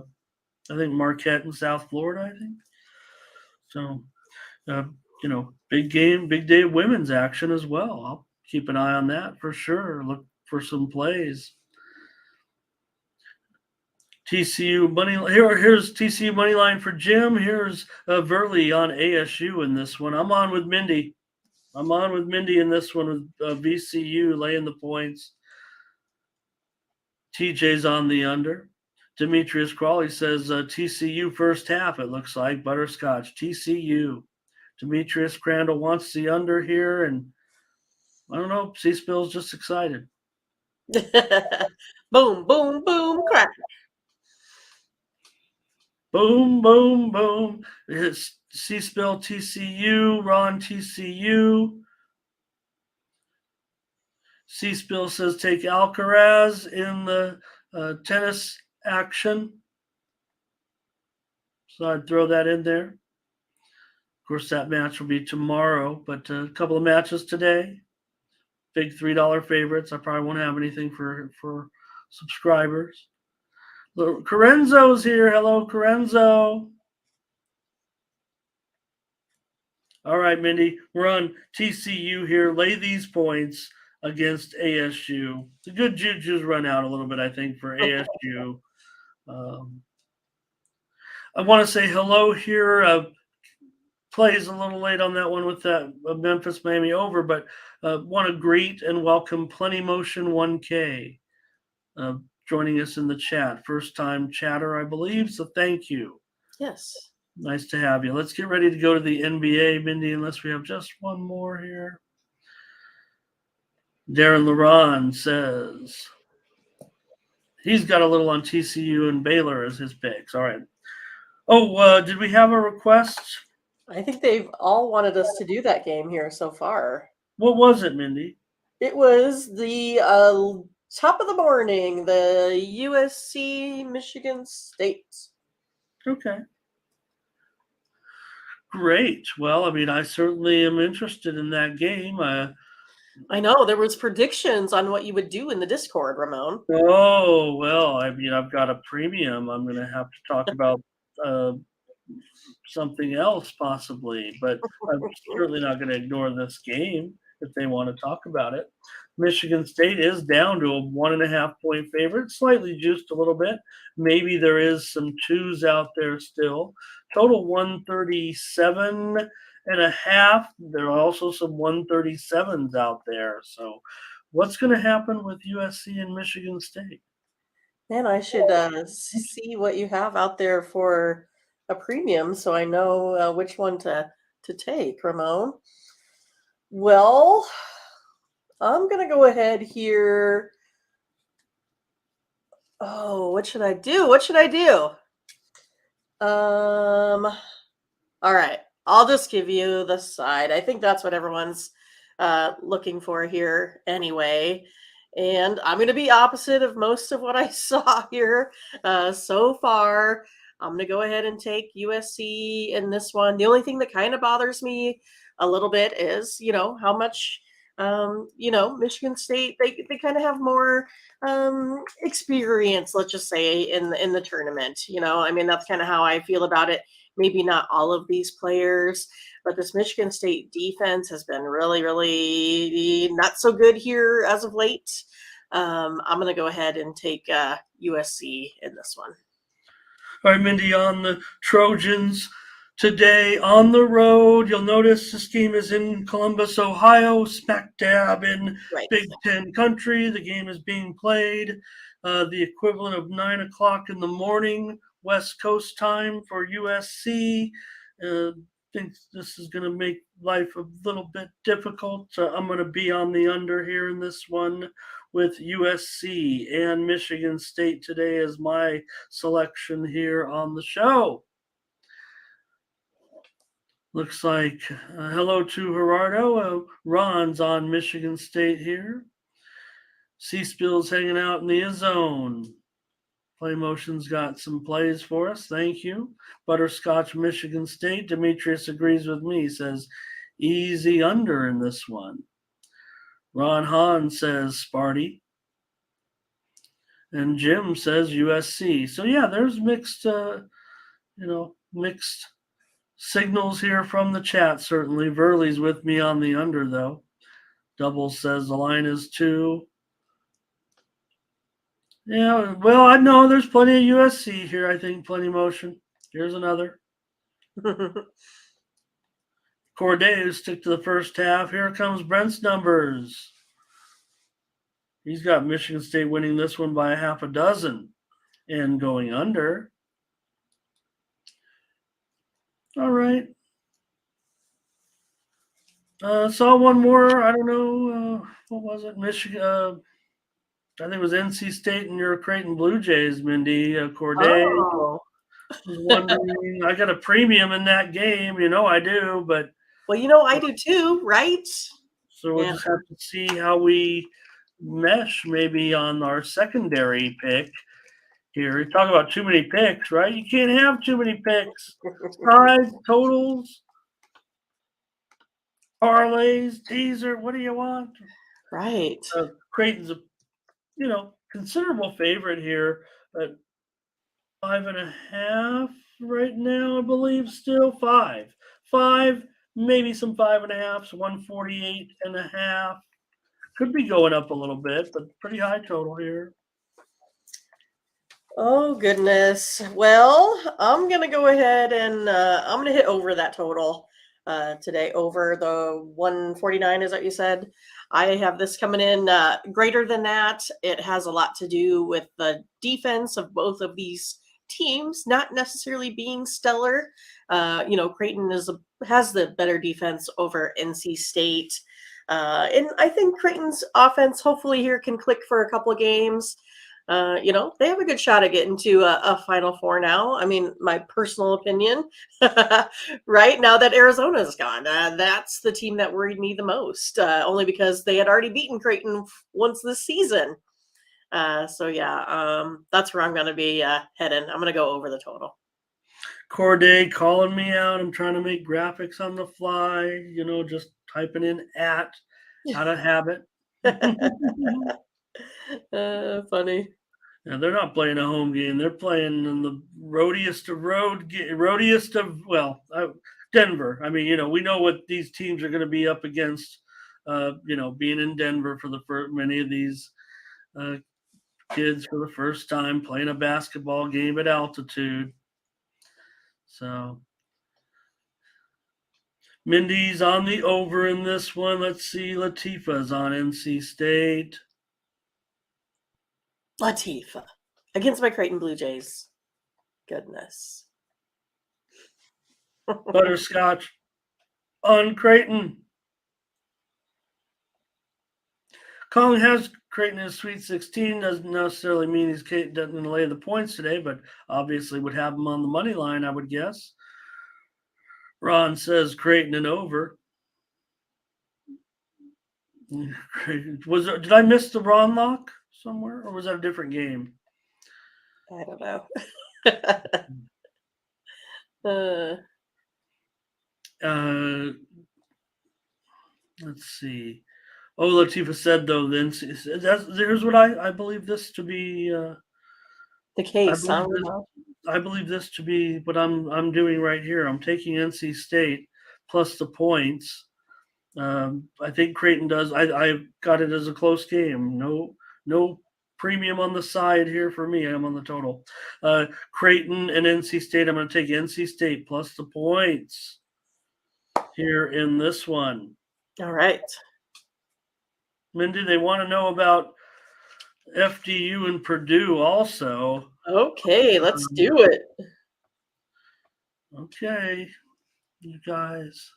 S2: think Marquette in South Florida, I think. So, uh, big game, big day of women's action as well. I'll keep an eye on that for sure. Look for some plays. TCU money here's TCU money line for Jim. Here's Verley on ASU in this one. I'm on with Mindy. I'm on with Mindy in this one with VCU laying the points. TJ's on the under. Demetrius Crawley says TCU first half. It looks like butterscotch. TCU. Demetrius Crandall wants the under here, and I don't know. C-Spill's just excited.
S1: Boom, boom, boom, crack.
S2: Boom, boom, boom. It's C-Spill TCU. Ron TCU. C-Spill says take Alcaraz in the tennis action. So I'd throw that in there. Of course, that match will be tomorrow, but a couple of matches today. Big $3 favorites. I probably won't have anything for subscribers. Corenzo's here. Hello, Corenzo. All right, Mindy, we're on TCU here. Lay these points against ASU. The good juju's run out a little bit, I think, for ASU. I want to say hello here. Plays a little late on that one with that Memphis Miami over, but want to greet and welcome Plenty Motion 1K joining us in the chat. First time chatter, I believe. So thank you.
S1: Yes.
S2: Nice to have you. Let's get ready to go to the NBA, Mindy, unless we have just one more here. Darren Laron says he's got a little on TCU and Baylor as his picks. All right. Oh, did we have a request?
S1: I think they've all wanted us to do that game here so far.
S2: What was it, Mindy?
S1: It was the top of the morning, the USC Michigan State.
S2: Okay. Great. Well, I mean, I certainly am interested in that game.
S1: I know there was predictions on what you would do in the Discord, Ramon.
S2: Oh, well, I mean, I've got a premium. I'm going to have to talk about something else possibly, but I'm certainly not going to ignore this game if they want to talk about it. Michigan State is down to a 1.5 point favorite, slightly juiced a little bit. Maybe there is some twos out there still. Total 137.5. There are also some 137s out there. So, what's going to happen with USC and Michigan State?
S1: Man, I should see what you have out there for a premium so I know which one to take, Ramon. Well, I'm going to go ahead here. Oh, what should I do? What should I do? All right. I'll just give you the side. I think that's what everyone's looking for here anyway. And I'm going to be opposite of most of what I saw here so far. I'm going to go ahead and take USC in this one. The only thing that kind of bothers me a little bit is, how much, Michigan State, they kind of have more experience, let's just say, in the tournament. I mean, that's kind of how I feel about it. Maybe not all of these players, but this Michigan State defense has been really, really not so good here as of late. I'm going to go ahead and take USC in this one.
S2: All right, Mindy, on the Trojans today on the road. You'll notice this game is in Columbus, Ohio, smack dab in Big Ten country. The game is being played the equivalent of 9 o'clock in the morning, West Coast time for USC. I think this is going to make life a little bit difficult. I'm going to be on the under here in this one with USC and Michigan State today as my selection here on the show. Looks like hello to Gerardo. Ron's on Michigan State here. C-Spill's hanging out in the zone. Play Motion's got some plays for us. Thank you. Butterscotch, Michigan State. Demetrius agrees with me. He says easy under in this one. Ron Hahn says Sparty. And Jim says USC. So yeah, there's mixed signals here from the chat. Certainly, Verley's with me on the under though. Double says the line is 2. Yeah, well, I know there's plenty of USC here. I think plenty motion. Here's another. Corday, stick to the first half. Here comes Brent's numbers. He's got Michigan State winning this one by 6 and going under. All right. Saw one more. I don't know. What was it? Michigan. I think it was NC State and your Creighton Blue Jays, Mindy. Corday.
S1: Oh.
S2: Was wondering. I got a premium in that game. You know I do, but.
S1: Well, I do too, right?
S2: So we'll just have to see how we mesh maybe on our secondary pick here. You talk about too many picks, right? You can't have too many picks. Sides, totals, parlays, teaser. What do you want?
S1: Right.
S2: Creighton's a considerable favorite here at 5.5 right now, I believe. Still 5, maybe some 5.5s. 148.5. Could be going up a little bit, but pretty high total here.
S1: Oh, goodness. Well, I'm going to go ahead and I'm going to hit over that total today, over the 149, is that what you said? I have this coming in greater than that. It has a lot to do with the defense of both of these teams, not necessarily being stellar. Creighton has the better defense over NC State. And I think Creighton's offense hopefully here can click for a couple of games. They have a good shot at getting to a Final Four now. I mean, my personal opinion, right now that Arizona's gone, that's the team that worried me the most, only because they had already beaten Creighton once this season. That's where I'm going to be heading. I'm going to go over the total.
S2: Corday calling me out. I'm trying to make graphics on the fly, just typing in out of habit.
S1: Funny.
S2: Yeah, they're not playing a home game. They're playing in the roadiest of Denver. I mean, we know what these teams are going to be up against. Being in Denver for many of these kids for the first time playing a basketball game at altitude. So Mindy's on the over in this one. Let's see. Latifa's on NC State.
S1: Latifa against my Creighton Blue Jays. Goodness.
S2: Butterscotch on Creighton. Colin has Creighton in Sweet 16. Doesn't necessarily mean he's doesn't lay the points today, but obviously would have him on the money line, I would guess. Ron says Creighton and over. Did I miss the Ron lock somewhere, or was that a different game?
S1: I don't know.
S2: Let's see. Oh, Latifa said though. Then here's what I believe this to be.
S1: The case.
S2: I believe this to be what I'm doing right here. I'm taking NC State plus the points. I think Creighton does. I got it as a close game. No premium on the side here for me. I'm on the total. Creighton and NC State. I'm going to take NC State plus the points here in this one.
S1: All right.
S2: Mindy, they want to know about FDU and Purdue also.
S1: Okay, let's do it.
S2: Okay, you guys.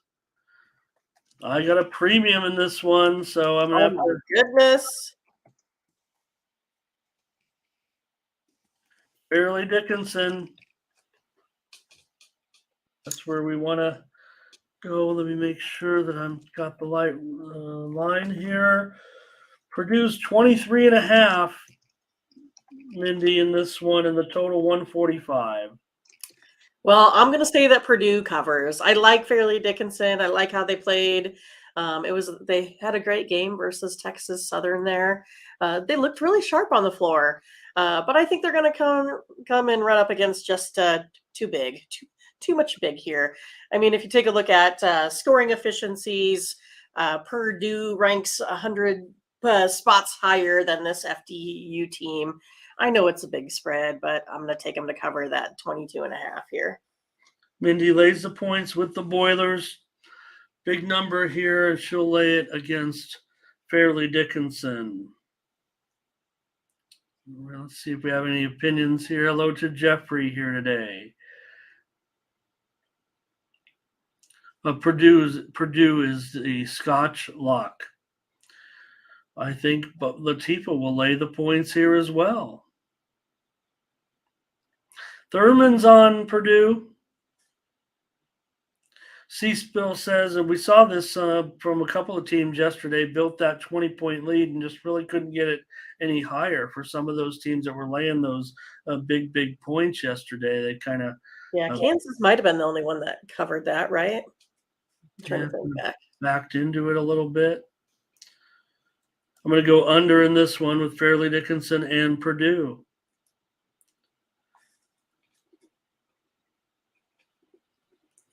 S2: I got a premium in this one, so I'm going to have to.
S1: Goodness.
S2: Fairleigh Dickinson. That's where we want to go. Let me make sure that I've got the line here. Purdue's 23.5, Mindy, in this one, and the total 145.
S1: Well, I'm going to say that Purdue covers. I like Fairleigh Dickinson. I like how they played. They had a great game versus Texas Southern there. They looked really sharp on the floor, but I think they're going to come and run up against just too much big here. I mean, if you take a look at scoring efficiencies, Purdue ranks 100 spots higher than this FDU team. I know it's a big spread, but I'm going to take them to cover that 22.5 here.
S2: Mindy lays the points with the Boilers. Big number here, and she'll lay it against Fairleigh Dickinson. Let's see if we have any opinions here. Hello to Jeffrey here today. Purdue is the Scotch lock. I think but Latifah will lay the points here as well. Thurman's on Purdue. C-Spill says, and we saw this from a couple of teams yesterday, built that 20-point lead and just really couldn't get it any higher for some of those teams that were laying those big points yesterday. They kind of
S1: Kansas might have been the only one that covered that, right? I'm trying to think back.
S2: Backed into it a little bit. I'm going to go under in this one with Fairleigh Dickinson and Purdue.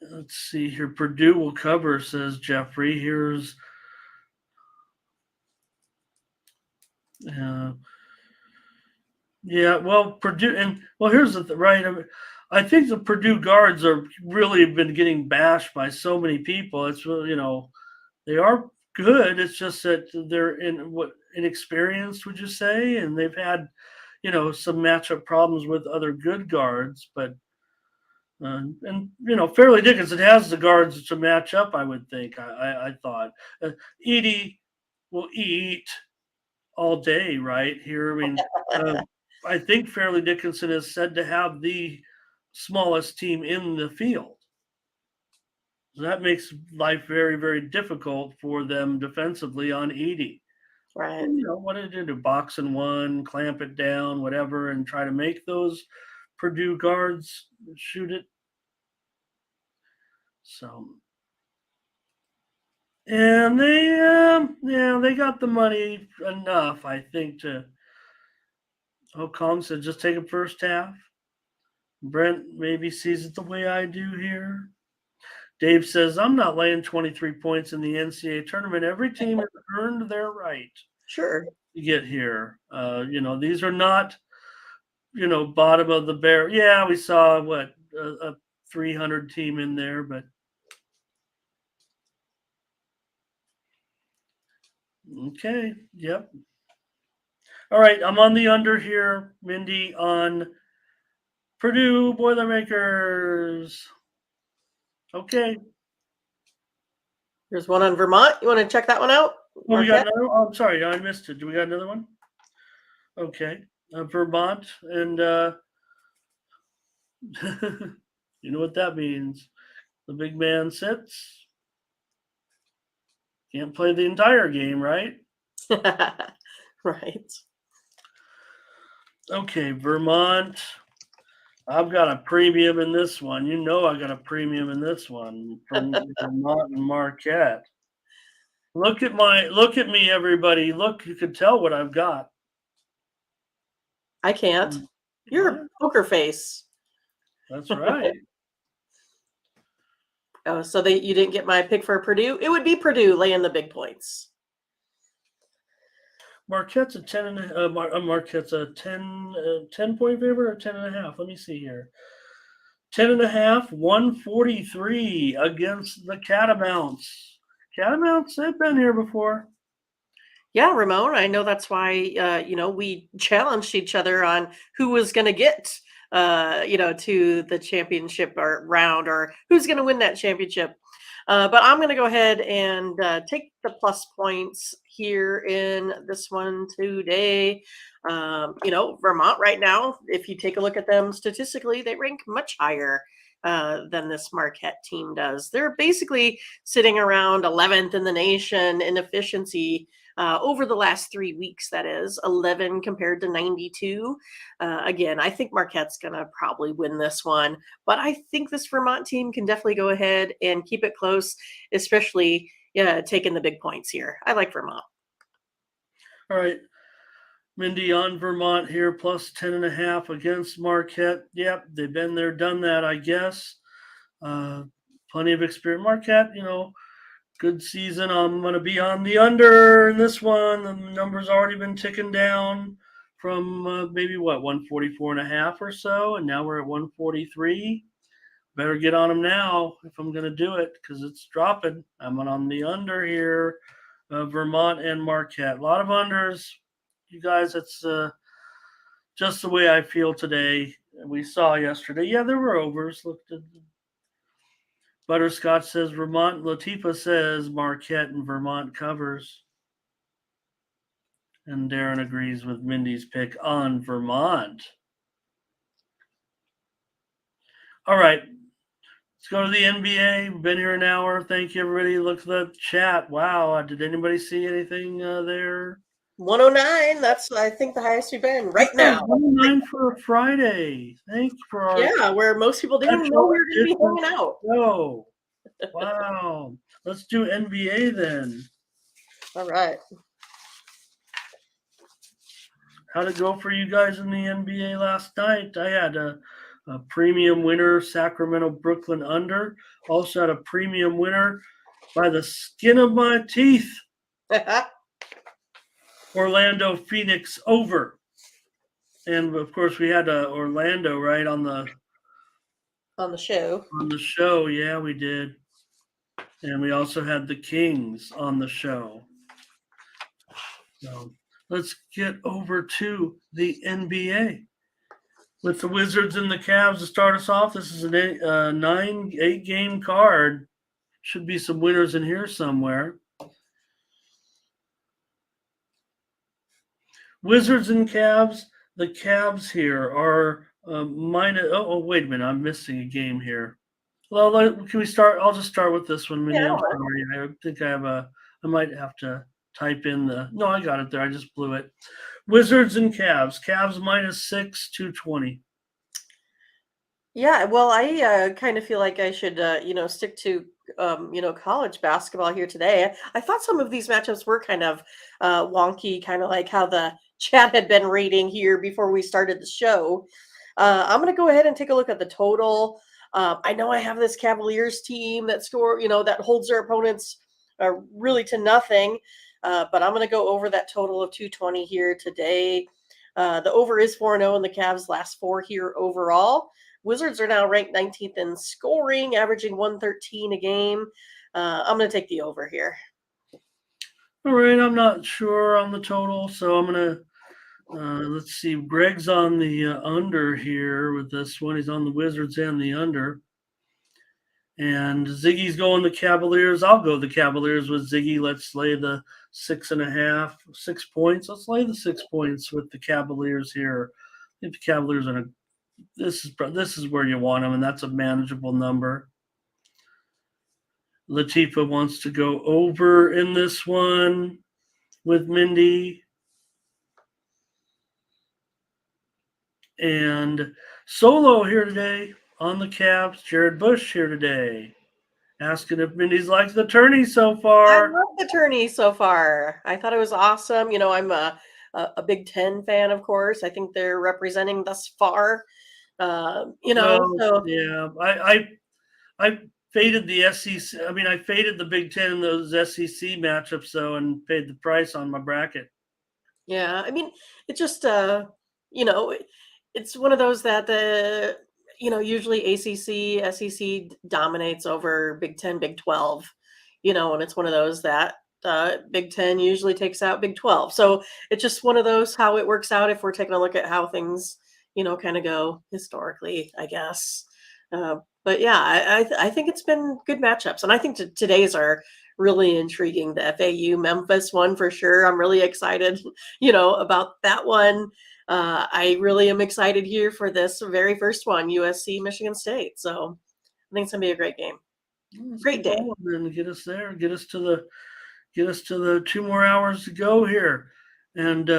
S2: Let's see here. Purdue will cover, says Jeffrey. Here's Purdue, and here's the right. I think the Purdue guards are really been getting bashed by so many people. It's they are good. It's just that they're inexperienced, would you say? And they've had some matchup problems with other good guards, but. Fairleigh Dickinson has the guards to match up, I would think. I thought. Edie will eat all day, right? Here, I mean, I think Fairleigh Dickinson is said to have the smallest team in the field. So that makes life very, very difficult for them defensively on Edie.
S1: Right.
S2: What did they do? Box and one, clamp it down, whatever, and try to make those Purdue guards shoot it. So, and they got the money enough, I think, to. Kong said, just take a first half. Brent maybe sees it the way I do here. Dave says, I'm not laying 23 points in the NCAA tournament. Every team has earned their right.
S1: Sure.
S2: To get here. These are not, bottom of the barrel. Yeah, we saw a 300 team in there, but okay, yep. All right, I'm on the under here, Mindy, on Purdue Boilermakers. Okay.
S1: There's one on Vermont. You want to check that one out?
S2: Oh, we got another. Oh, I'm sorry, I missed it. Do we got another one? Okay, Vermont, and you know what that means. The big man sits. Can't play the entire game, right?
S1: Right.
S2: Okay, Vermont. I've got a premium in this one. I got a premium in this one from Vermont and Marquette. Look at me, everybody. Look, you can tell what I've got.
S1: I can't. You're a poker face.
S2: That's right.
S1: So you didn't get my pick for Purdue? It would be Purdue laying the big points.
S2: Marquette's a 10 and Marquette's a 10-point favorite or 10.5. Let me see here. 10.5, 143 against the Catamounts. Catamounts, they've been here before.
S1: Yeah, Ramon. I know that's why we challenged each other on who was going to get to the championship or round, or who's going to win that championship. But I'm going to go ahead and take the plus points here in this one today. Vermont right now, if you take a look at them statistically, they rank much higher than this Marquette team does. They're basically sitting around 11th in the nation in efficiency over the last 3 weeks, that is 11 compared to 92. Again, I think Marquette's going to probably win this one, but I think this Vermont team can definitely go ahead and keep it close, especially taking the big points here. I like Vermont.
S2: All right. Mindy on Vermont here, plus 10.5 against Marquette. Yep, they've been there, done that, I guess. Plenty of experience. Marquette, good season. I'm going to be on the under in this one. The number's already been ticking down from maybe 144.5 or so, and now we're at 143. Better get on them now if I'm going to do it because it's dropping. I'm on the under here, Vermont and Marquette. A lot of unders. You guys, it's just the way I feel today. We saw yesterday. Yeah, there were overs. Looked at Butterscotch says Vermont. Latifa says Marquette and Vermont covers. And Darren agrees with Mindy's pick on Vermont. All right. Let's go to the NBA. We've been here an hour. Thank you, everybody. Look at the chat. Wow. Did anybody see anything there?
S1: 109. That's, I think, the highest we've been right now.
S2: 109 for a Friday. Thank you for our
S1: where most people didn't know we were going to be hanging out.
S2: Oh, wow. Let's do NBA then.
S1: All right.
S2: How'd it go for you guys in the NBA last night? I had a premium winner, Sacramento Brooklyn under. Also had a premium winner by the skin of my teeth. Orlando Phoenix over. And of course we had Orlando right on the
S1: show.
S2: On the show, yeah, we did. And we also had the Kings on the show. So let's get over to the NBA. With the Wizards and the Cavs to start us off, this is an 8-game card. Should be some winners in here somewhere. Wizards and Cavs. The Cavs here are minus. Oh, wait a minute. I'm missing a game here. Well, can we start? I'll just start with this one.
S1: Yeah,
S2: I'm sorry. I think I might have to type in no, I got it there. I just blew it. Wizards and Cavs. Cavs -6, 220.
S1: Yeah, well, I kind of feel like I should, stick to, college basketball here today. I thought some of these matchups were kind of wonky, kind of like how the chat had been rating here before we started the show. I'm going to go ahead and take a look at the total. I know I have this Cavaliers team that that holds their opponents really to nothing, but I'm going to go over that total of 220 here today. The over is 4-0 in the Cavs' last 4 here overall. Wizards are now ranked 19th in scoring, averaging 113 a game. I'm going to take the over here.
S2: All right, I'm not sure on the total, so I'm going to let's see. Greg's on the under here with this one. He's on the Wizards and the under. And Ziggy's going the Cavaliers. I'll go the Cavaliers with Ziggy. Let's lay the 6.5, 6 points. Let's lay the 6 points with the Cavaliers here. I think the Cavaliers are this is where you want them, and that's a manageable number. Latifa wants to go over in this one with Mindy. And Solo here today on the Cavs. Jared Bush here today. Asking if Mindy's liked the tourney so far.
S1: I love the tourney so far. I thought it was awesome. I'm a Big Ten fan, of course. I think they're representing thus far. So
S2: yeah, I faded the SEC. I mean, I faded the Big Ten in those SEC matchups though, and paid the price on my bracket.
S1: Yeah, I mean, it just it's one of those that usually ACC, SEC dominates over Big Ten, Big 12. And it's one of those that Big Ten usually takes out Big 12. So it's just one of those how it works out if we're taking a look at how things kind of go historically, I guess. But yeah, I think it's been good matchups. And I think today's are really intriguing. The FAU Memphis one for sure. I'm really excited, about that one. I really am excited here for this very first one, USC Michigan State. So I think it's going to be a great game. Great day.
S2: And get us there. Get us to get us to the 2 more hours to go here. And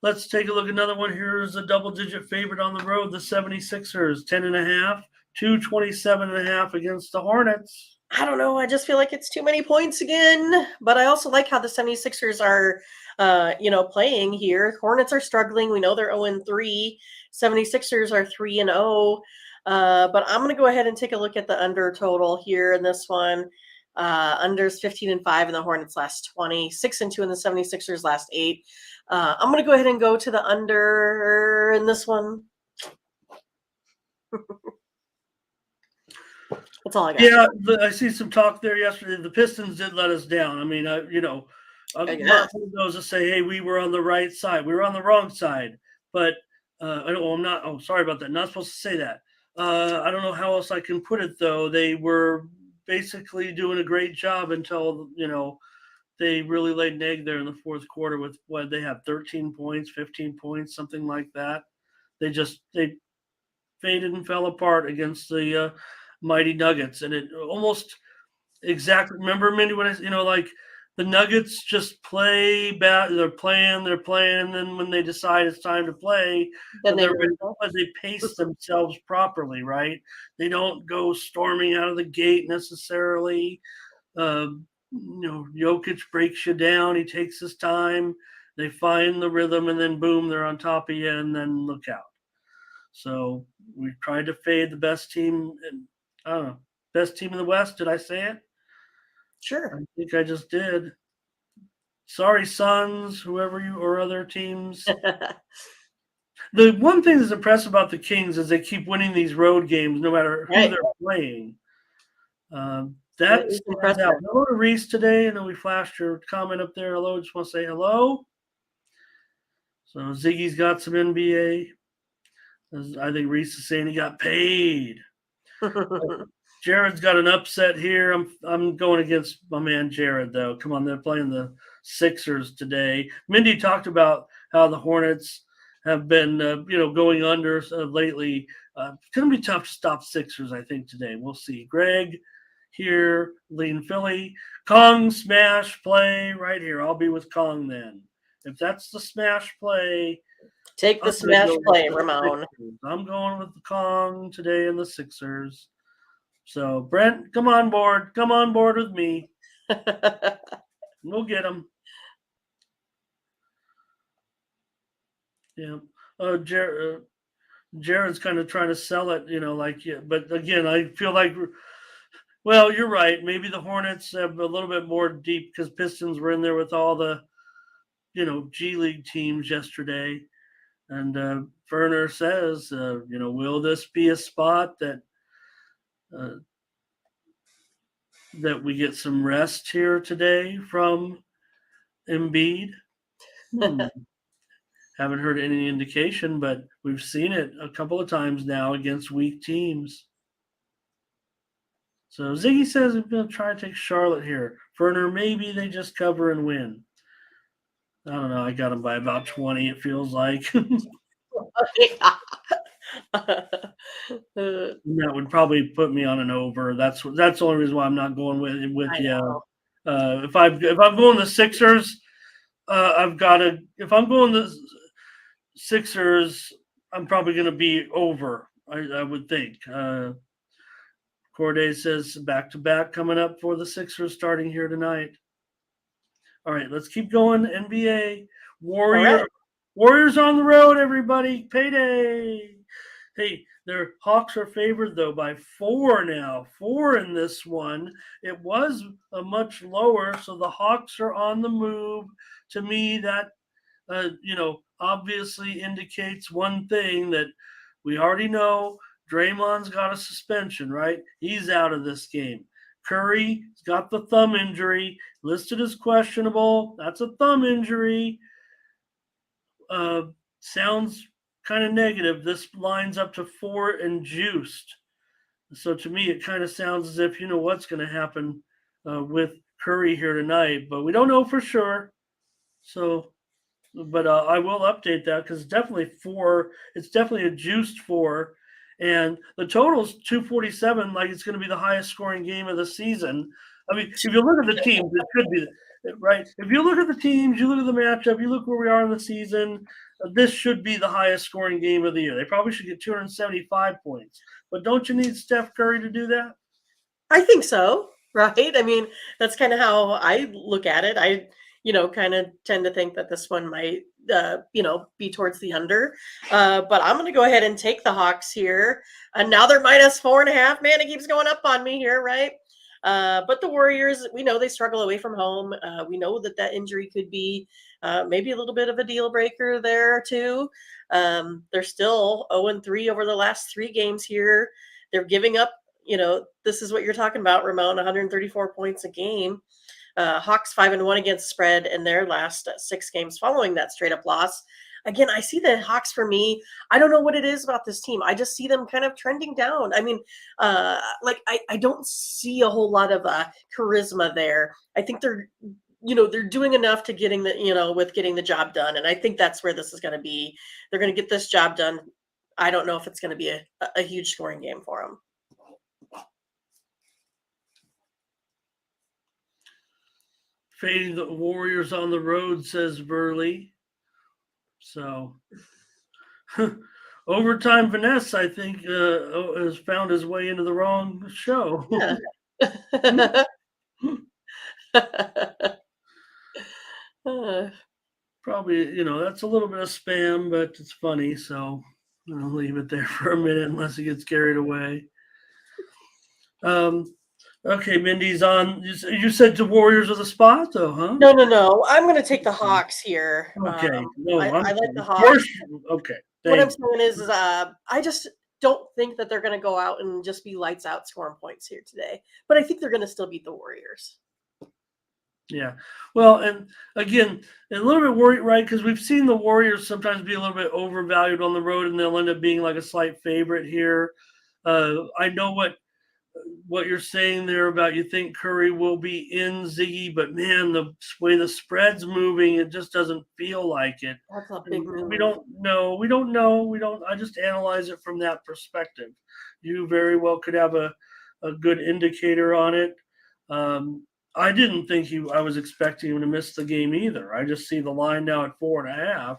S2: let's take a look. Another one here is a double-digit favorite on the road, the 76ers, 10.5, 227.5 against the Hornets.
S1: I don't know. I just feel like it's too many points again. But I also like how the 76ers are, playing here. Hornets are struggling. We know they're 0-3. 76ers are 3-0. But I'm going to go ahead and take a look at the under total here in this one. Under's 15-5 in the Hornets last 20, 6-2 in the 76ers last 8. I'm going to go ahead and go to the under in this one. That's all I got.
S2: Yeah, I see some talk there yesterday. The Pistons did let us down. I mean, I'm not one of those to say, hey, we were on the right side. We were on the wrong side. But I'm not. Oh, sorry about that. Not supposed to say that. I don't know how else I can put it, though. They were basically doing a great job until, they really laid an egg there in the fourth quarter with what they have 13 points, 15 points, something like that. They faded and fell apart against the mighty Nuggets, and it almost exactly. Remember, Mindy, when like the Nuggets just play bad. They're playing, and then when they decide it's time to play,
S1: Then
S2: they pace themselves properly, right? They don't go storming out of the gate necessarily. Jokic breaks you down. He takes his time. They find the rhythm, and then boom, they're on top of you, and then look out. So we tried to fade the best team. I don't know, best team in the West. Did I say it?
S1: Sure.
S2: I think I just did. Sorry, Suns, whoever you or other teams. The one thing that's impressive about the Kings is they keep winning these road games no matter who they're playing. That stands out. Hello to Reese today. I know we flashed your comment up there. Hello, just want to say hello. So Ziggy's got some NBA. I think Reese is saying he got paid. Jared's got an upset here. I'm going against my man Jared, though. Come on, they're playing the Sixers today. Mindy talked about how the Hornets have been, going under lately. It's going to be tough to stop Sixers, I think, today. We'll see. Greg here, lean Philly. Kong smash play right here. I'll be with Kong then. If that's the smash play,
S1: take the smash play, Ramon.
S2: I'm going with the Kong today and the Sixers. So, Brent, come on board. Come on board with me. We'll get them. Yeah. Jared's kind of trying to sell it, but again, I feel like, well, you're right. Maybe the Hornets have a little bit more deep because Pistons were in there with all the, G League teams yesterday. And Werner says, will this be a spot that we get some rest here today from Embiid? Haven't heard any indication, but we've seen it a couple of times now against weak teams. So Ziggy says we're going to try to take Charlotte here. Werner, maybe they just cover and win. I don't know. I got them by about 20, it feels like. That would probably put me on an over. That's the only reason why I'm not going with you. If I'm going the Sixers, I've got to. If I'm going the Sixers, I'm probably going to be over. I would think. Corday says back-to-back coming up for the Sixers starting here tonight. All right, let's keep going. NBA Warriors on the road, everybody. Payday. Hey, their Hawks are favored, though, by 4 now. 4 in this one. It was a much lower, so the Hawks are on the move. To me, that, obviously indicates one thing that we already know. Draymond's got a suspension, right? He's out of this game. Curry's got the thumb injury, listed as questionable. That's a thumb injury. Sounds kind of negative. This lines up to 4 and juiced. So to me, it kind of sounds as if what's going to happen with Curry here tonight, but we don't know for sure. So, but I will update that because definitely 4. It's definitely a juiced 4. And the total's 247, like it's going to be the highest scoring game of the season. I mean, if you look at the teams, it could be right. If you look at the teams, you look at the matchup, you look where we are in the season, this should be the highest scoring game of the year. They probably should get 275 points. But don't you need Steph Curry to do that?
S1: I think so, right? I mean, that's kind of how I look at it. I, kind of tend to think that this one might, be towards the under. But I'm going to go ahead and take the Hawks here. And now they're -4.5. Man, it keeps going up on me here, right? But the Warriors, we know they struggle away from home. We know that injury could be maybe a little bit of a deal breaker there too. They're still 0-3 over the last 3 games here. They're giving up, this is what you're talking about, Ramon, 134 points a game. Hawks 5-1 against spread in their last 6 games following that straight up loss. Again, I see the Hawks for me. I don't know what it is about this team. I just see them kind of trending down. I mean, I don't see a whole lot of charisma there. I think they're doing enough to getting the job done. And I think that's where this is going to be. They're going to get this job done. I don't know if it's going to be a huge scoring game for them.
S2: Fading the Warriors on the road, says Burley. So, overtime finesse, I think, has found his way into the wrong show.
S1: Yeah.
S2: Probably, that's a little bit of spam, but it's funny. So I'll leave it there for a minute unless he gets carried away. Okay, Mindy's on. You said the Warriors are the spot, though, huh?
S1: No. I'm going to take the Hawks here.
S2: Okay.
S1: I like the Hawks.
S2: Okay.
S1: What I'm saying is I just don't think that they're going to go out and just be lights out scoring points here today. But I think they're going to still beat the Warriors.
S2: Yeah. Well, and again, a little bit worried, right? Because we've seen the Warriors sometimes be a little bit overvalued on the road, and they'll end up being like a slight favorite here. I know what you're saying there about you think Curry will be in, Ziggy, but man, the way the spread's moving, it just doesn't feel like it.
S1: That's a big move.
S2: We don't know. I just analyze it from that perspective. You very well could have a good indicator on it. I didn't think I was expecting him to miss the game either. I just see the line now at 4.5.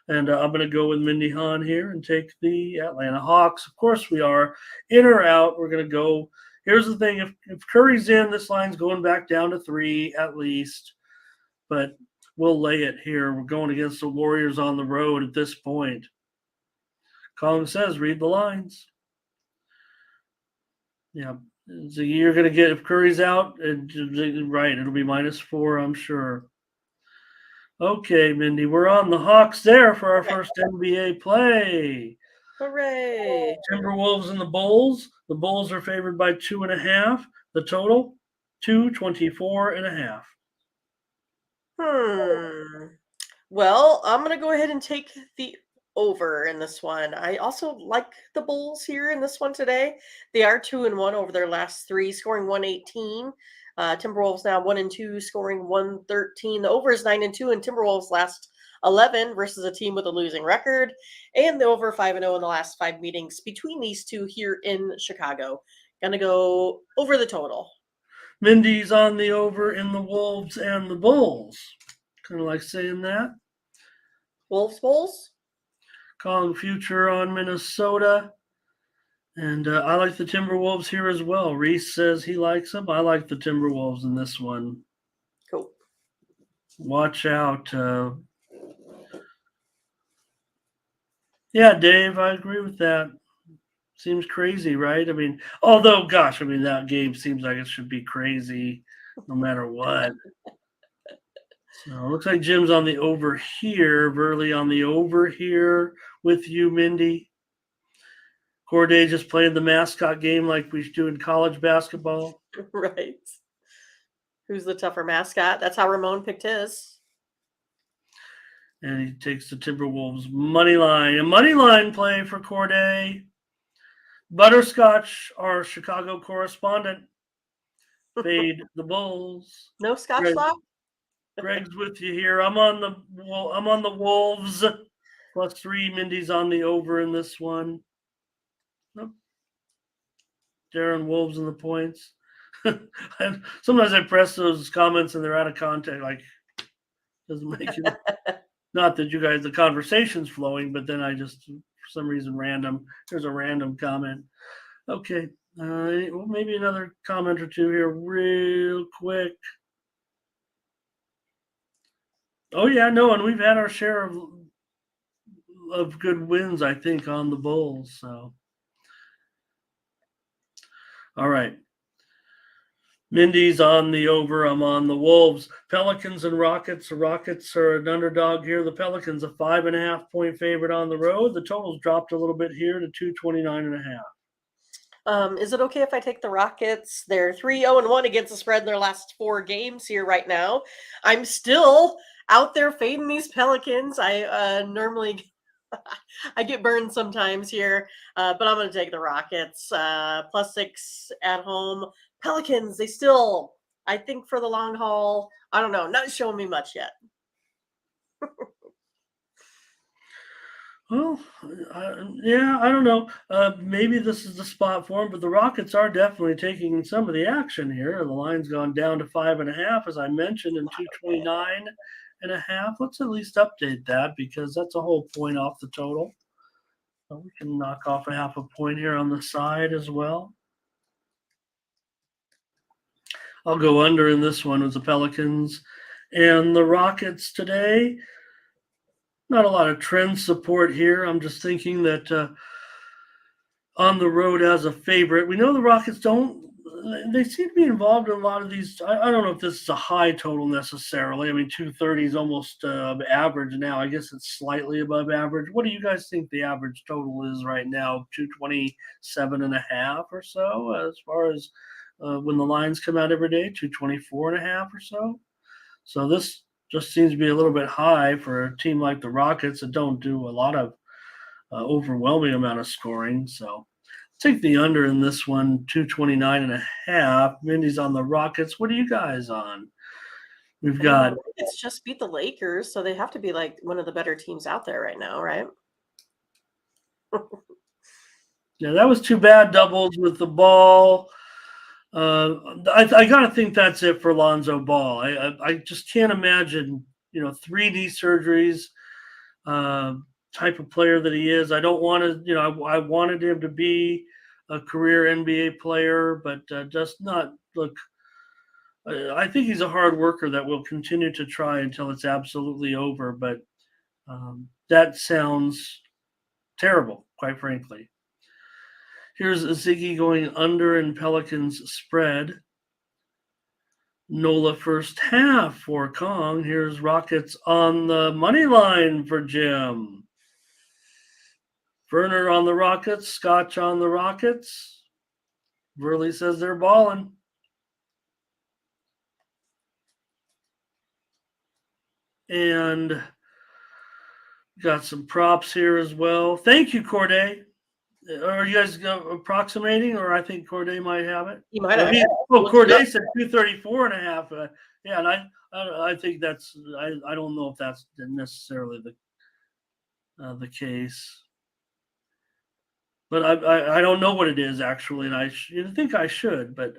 S2: And I'm going to go with Mindy Hahn here and take the Atlanta Hawks. Of course we are. In or out, we're going to go. Here's the thing. If Curry's in, this line's going back down to 3 at least. But we'll lay it here. We're going against the Warriors on the road at this point. Colin says, read the lines. Yeah. So you're going to get, if Curry's out, right, it'll be -4, I'm sure. Okay, Mindy, we're on the Hawks there for our first NBA play.
S1: Hooray.
S2: Timberwolves and the Bulls. The Bulls are favored by 2.5. The total, 224.5.
S1: Well, I'm going to go ahead and take the over in this one. I also like the Bulls here in this one today. They are 2-1 over their last 3, scoring 118. Timberwolves now 1-2, scoring 113. The over is 9-2 in Timberwolves' last 11 versus a team with a losing record, and the over 5-0 in the last 5 meetings between these two here in Chicago. Gonna go over the total.
S2: Mindy's on the over in the Wolves and the Bulls. Kind of like saying that.
S1: Wolves, Bulls.
S2: Calling future on Minnesota. And I like the Timberwolves here as well. Reese says he likes them. I like the Timberwolves in this one.
S1: Cool.
S2: Watch out. Yeah, Dave, I agree with that. Seems crazy, right? I mean, although, gosh, that game seems like it should be crazy no matter what. So it looks like Jim's on the over here. Burley on the over here with you, Mindy. Corday just playing the mascot game like we do in college basketball.
S1: Right. Who's the tougher mascot? That's how Ramon picked his.
S2: And he takes the Timberwolves money line. A money line play for Corday. Butterscotch, our Chicago correspondent, fade the Bulls.
S1: No Scotch lock?
S2: Greg's with you here. I'm on the Wolves +3. Mindy's on the over in this one. Nope. Darren Wolves in the points. And sometimes I press those comments and they're out of context. Like, doesn't make it. Not that you guys, the conversation's flowing, but then I just, for some reason, there's a random comment. Okay. Well, maybe another comment or two here, real quick. Oh, yeah, no, and we've had our share of good wins, I think, on the Bulls. So, all right. Mindy's on the over. I'm on the Wolves. Pelicans and Rockets. The Rockets are an underdog here. The Pelicans a 5.5 point favorite on the road. The total's dropped a little bit here to 229.5.
S1: Is it okay if I take the Rockets? They're 3-0-1 against the spread in their last 4 games here right now. I'm still out there fading these Pelicans. I normally I get burned sometimes here, but I'm going to take the Rockets. +6 at home. Pelicans, they still, I think for the long haul, I don't know, not showing me much yet.
S2: Well, yeah, I don't know. Maybe this is the spot for them, but the Rockets are definitely taking some of the action here. The line's gone down to 5.5, as I mentioned, and 229.5. Let's at least update that because that's a whole point off the total. So we can knock off a half a point here on the side as well. I'll go under in this one with the Pelicans and the Rockets today. Not a lot of trend support here. I'm just thinking that on the road as a favorite, we know the Rockets they seem to be involved in a lot of these. I don't know if this is a high total necessarily. I mean, 230 is almost average now. I guess it's slightly above average. What do you guys think the average total is right now? 227.5 or so, as far as when the lines come out every day, 224.5 or so. So this just seems to be a little bit high for a team like the Rockets that don't do a lot of overwhelming amount of scoring. So take the under in this one, 229.5. Mindy's on the Rockets. What are you guys on? We've got.
S1: It's just beat the Lakers, so they have to be like one of the better teams out there right now, right?
S2: Yeah, that was 2 bad doubles with the ball. I got to think that's it for Lonzo Ball. I just can't imagine, 3 knee surgeries, type of player that he is. I don't want to, I wanted him to be a career NBA player, but just not look. I think he's a hard worker that will continue to try until it's absolutely over. But that sounds terrible, quite frankly. Here's Ziggy going under in Pelicans spread. NOLA first half for Kong. Here's Rockets on the money line for Jim. Werner on the Rockets. Scotch on the Rockets. Verley says they're balling. And got some props here as well. Thank you, Corday. Are you guys approximating, or I think Corday might have it?
S1: He might have.
S2: Corday said 234.5. Yeah, and I think that's I don't know if that's necessarily the case, but I don't know what it is actually, and I think I should, but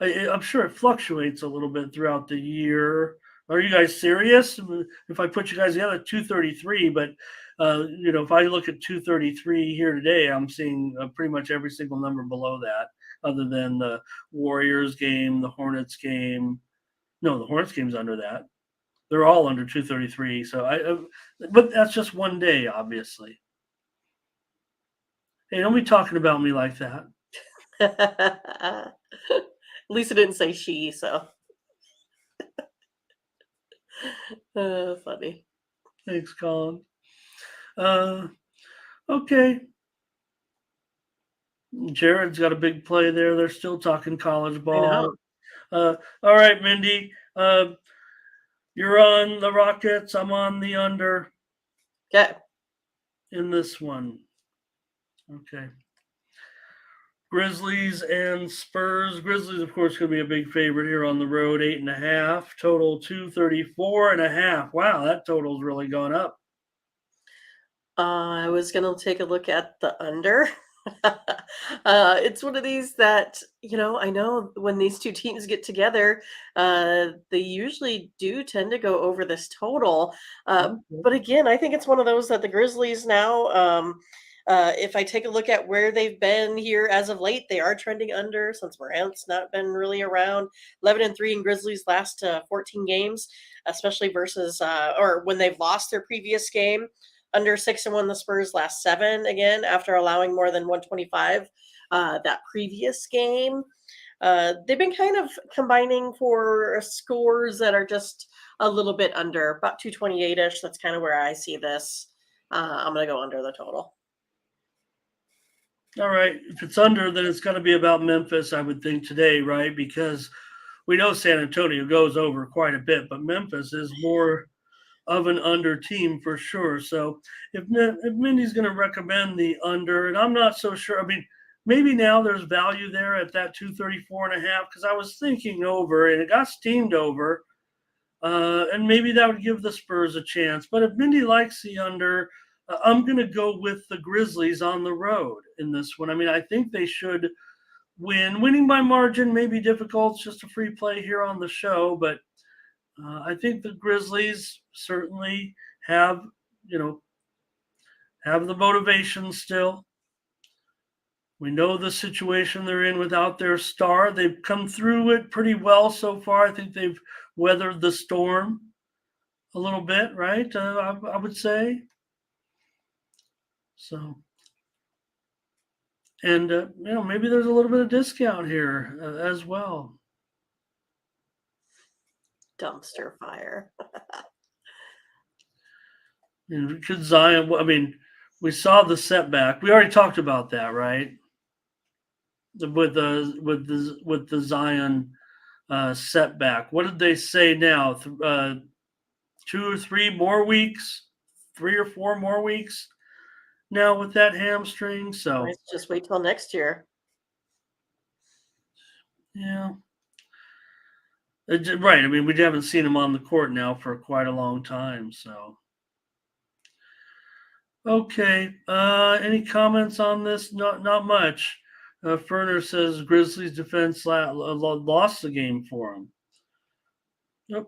S2: I'm sure it fluctuates a little bit throughout the year. Are you guys serious? If I put you guys together, 233, but if I look at 233 here today, I'm seeing pretty much every single number below that, other than the Warriors game, the Hornets game. No, the Hornets game's under that. They're all under 233. So but that's just one day, obviously. Hey, don't be talking about me like that.
S1: At least it didn't say she, so. Funny.
S2: Thanks, Colin. Okay. Jared's got a big play there. They're still talking college ball. All right, Mindy. You're on the Rockets. I'm on the under.
S1: Okay.
S2: In this one. Okay. Grizzlies and Spurs. Grizzlies, of course, going to be a big favorite here on the road. 8.5. Total 234.5. Wow, that total's really gone up.
S1: I was going to take a look at the under. It's one of these that, I know when these two teams get together, they usually do tend to go over this total.
S2: Okay.
S1: But again, I think it's one of those that the Grizzlies now, if I take a look at where they've been here as of late, they are trending under since Morant's not been really around. 11-3 in Grizzlies last 14 games, especially versus or when they've lost their previous game. Under 6-1 the Spurs last 7 again after allowing more than 125 that previous game. They've been kind of combining for scores that are just a little bit under, about 228-ish. That's kind of where I see this. I'm going to go under the total.
S2: All right. If it's under, then it's going to be about Memphis, I would think, today, right? Because we know San Antonio goes over quite a bit, but Memphis is more of an under team for sure. So if Mindy's going to recommend the under, and I'm not so sure. I mean, maybe now there's value there at that 234.5 because I was thinking over and it got steamed over. And maybe that would give the Spurs a chance. But if Mindy likes the under, I'm going to go with the Grizzlies on the road in this one. I mean, I think they should win. Winning by margin may be difficult. It's just a free play here on the show. But I think the Grizzlies certainly have, have the motivation still. We know the situation they're in without their star. They've come through it pretty well so far. I think they've weathered the storm a little bit, right? I would say. So, and maybe there's a little bit of discount here as well.
S1: Dumpster fire.
S2: Could Zion? I mean, we saw the setback. We already talked about that, right? With the Zion setback. What did they say now? 2 or 3 more weeks, 3 or 4 more weeks now with that hamstring. So
S1: Let's just wait till next year.
S2: yeah, right. I mean, we haven't seen him on the court now for quite a long time. So okay, any comments on this? Not much. Ferner says Grizzlies defense lost the game for him. Yep.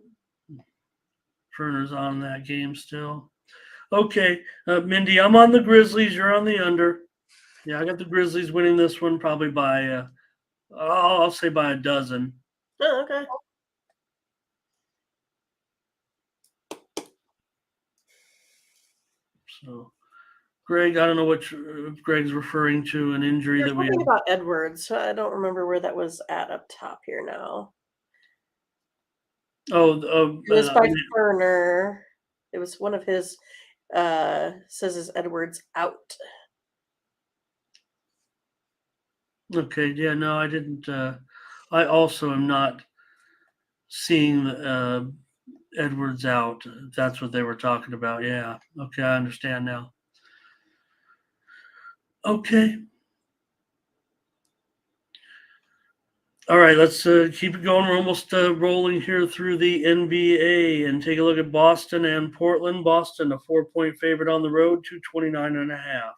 S2: Ferner's on that game still. Okay, Mindy, I'm on the Grizzlies. You're on the under. Yeah, I got the Grizzlies winning this one probably by, I'll say by a dozen.
S1: Oh, okay.
S2: So, Greg, I don't know what Greg's referring to, an injury
S1: There's
S2: that we
S1: something
S2: have.
S1: about Edwards. I don't remember where that was at up top here now.
S2: Oh,
S1: It was by Ferner. It was one of his says is Edwards out.
S2: okay. Yeah, no, I didn't. I also am not seeing Edwards out. If that's what they were talking about. Yeah. Okay, I understand now. Okay. All right, let's keep it going. We're almost rolling here through the NBA and take a look at Boston and Portland. Boston, a 4-point favorite on the road, 229.5.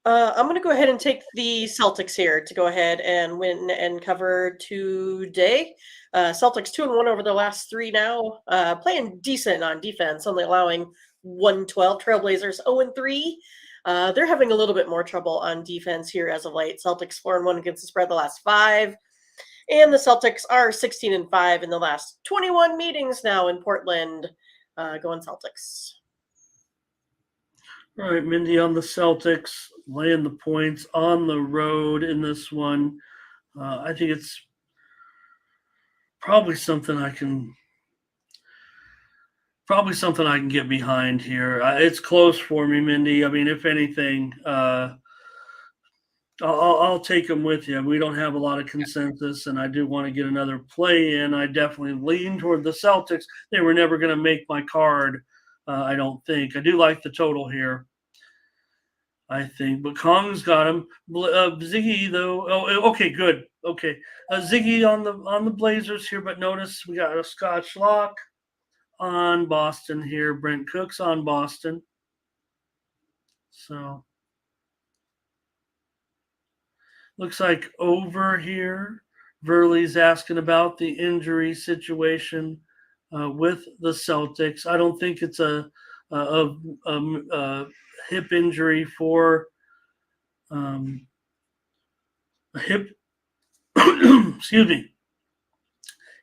S1: I'm going to go ahead and take the Celtics here to go ahead and win and cover today. Celtics 2-1 over the last 3 now, playing decent on defense, only allowing 112. Trailblazers 0-3. They're having a little bit more trouble on defense here as of late. Celtics 4-1 against the spread the last 5. And the Celtics are 16-5 in the last 21 meetings now in Portland. Going Celtics.
S2: All right, Mindy on the Celtics, laying the points on the road in this one. I think it's probably something I can get behind here. It's close for me, Mindy. I mean, if anything, I'll take them with you. We don't have a lot of consensus, and I do want to get another play in. I definitely lean toward the Celtics. They were never going to make my card, I don't think. I do like the total here, I think. But Kong's got him. Ziggy, though. Oh, okay, good. Okay. Ziggy on the Blazers here, but notice we got a Scott Schlock on Boston here. Brent Cook's on Boston. So Looks like over here, Verley's asking about the injury situation with the Celtics. I don't think it's a hip injury for a hip. Excuse me,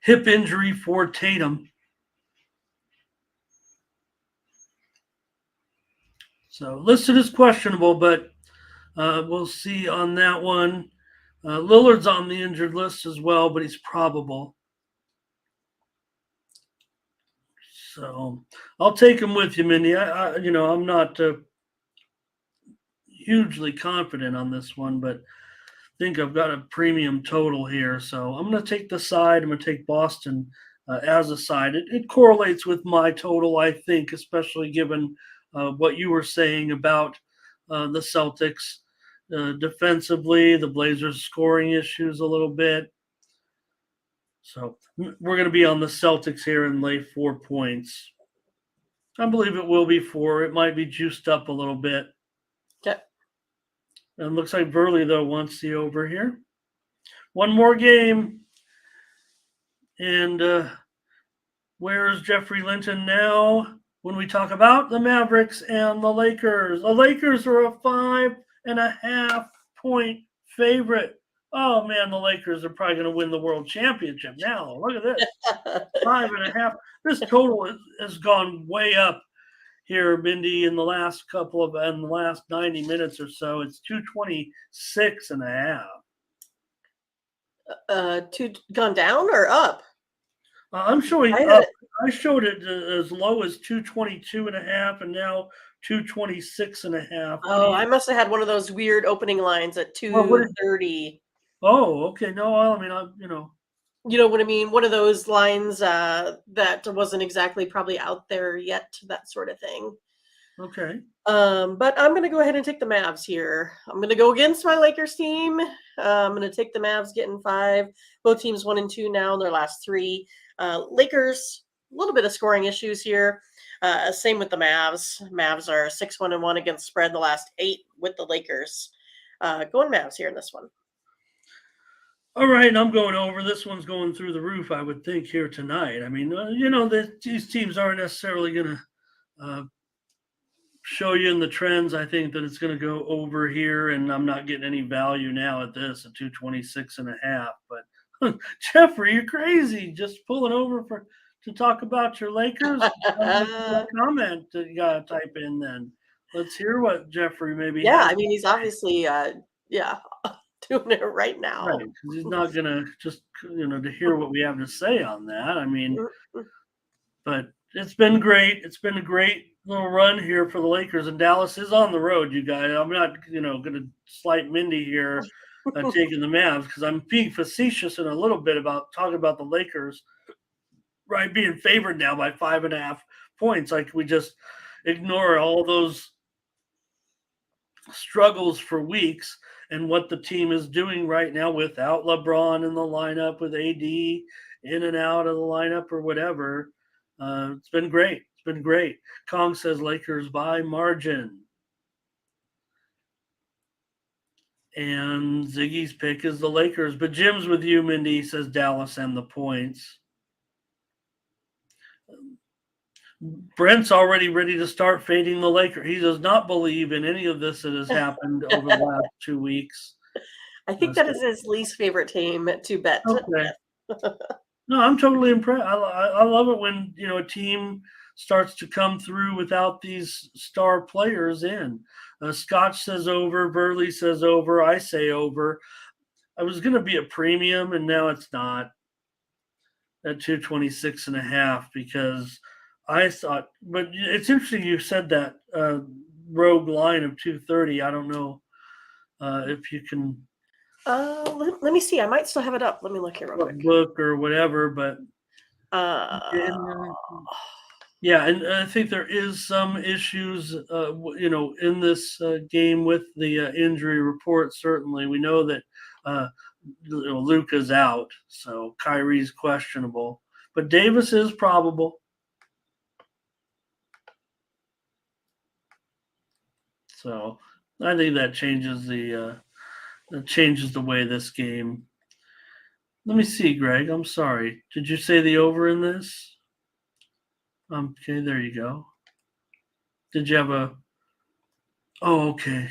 S2: hip injury for Tatum. So listed as questionable, but we'll see on that one. Lillard's on the injured list as well, but he's probable. So I'll take him with you, Mindy. I'm not hugely confident on this one, but I think I've got a premium total here. So I'm going to take the side. I'm going to take Boston as a side. It correlates with my total, I think, especially given what you were saying about the Celtics defensively, the Blazers scoring issues a little bit. So we're going to be on the Celtics here and lay 4 points. I believe it will be 4. It might be juiced up a little bit.
S1: Okay.
S2: And looks like Burley, though, wants the over here. One more game. And where's Jeffrey Linton now when we talk about the Mavericks and the Lakers? The Lakers are a 5.5 point favorite. Oh, man, the Lakers are probably going to win the world championship now. Look at this. 5.5. This total has gone way up here, Mindy, in the last 90 minutes or so. It's 226.5.
S1: Gone down or up?
S2: I'm showing up. I showed it as low as 222.5 and now 226.5.
S1: Oh, I must have had one of those weird opening lines at 2:30.
S2: Oh, okay. No, I mean,
S1: You know what I mean? One of those lines that wasn't exactly probably out there yet, that sort of thing.
S2: Okay.
S1: But I'm going to go ahead and take the Mavs here. I'm going to go against my Lakers team. I'm going to take the Mavs getting 5. Both teams 1 and 2 now in their last 3. Lakers, a little bit of scoring issues here. Same with the Mavs. Mavs are 6-1-1 against spread the last 8 with the Lakers. Going Mavs here in this one.
S2: All right, I'm going over. This one's going through the roof, I would think, here tonight. I mean, these teams aren't necessarily going to show you in the trends. I think that it's going to go over here, and I'm not getting any value now at this at 226.5. But Jeffrey, you're crazy. Just pulling over to talk about your Lakers. Comment that you got to type in then. Let's hear what Jeffrey maybe
S1: Yeah,
S2: has.
S1: I mean, he's obviously, doing it right now.
S2: Right, because he's not going to just, to hear what we have to say on that. I mean, but it's been great. It's been a great little run here for the Lakers, and Dallas is on the road, you guys. I'm not, going to slight Mindy here taking the Mavs because I'm being facetious in a little bit about talking about the Lakers, right, being favored now by 5.5 points. Like we just ignore all those struggles for weeks and what the team is doing right now without LeBron in the lineup, with AD in and out of the lineup or whatever. It's been great. It's been great. Kong says Lakers by margin. And Ziggy's pick is the Lakers. But Jim's with you, Mindy, says Dallas and the points. Brent's already ready to start fading the Lakers. He does not believe in any of this that has happened over the last 2 weeks.
S1: I think that is his least favorite team to bet.
S2: Okay. No, I'm totally impressed. I love it when a team starts to come through without these star players in. Scotch says over, Burley says over, I say over. I was going to be a premium, and now it's not at 226.5 because I thought. But it's interesting you said that rogue line of 230. I don't know if you can.
S1: Let me see. I might still have it up. Let me look here real quick.
S2: Book or whatever, but yeah, and I think there is some issues, in this game with the injury report. Certainly, we know that Luka's out, so Kyrie's questionable, but Davis is probable. So I think that changes the That changes the way this game. Let me see, Greg. I'm sorry. Did you say the over in this? Okay, there you go. Did you have a? Oh, okay.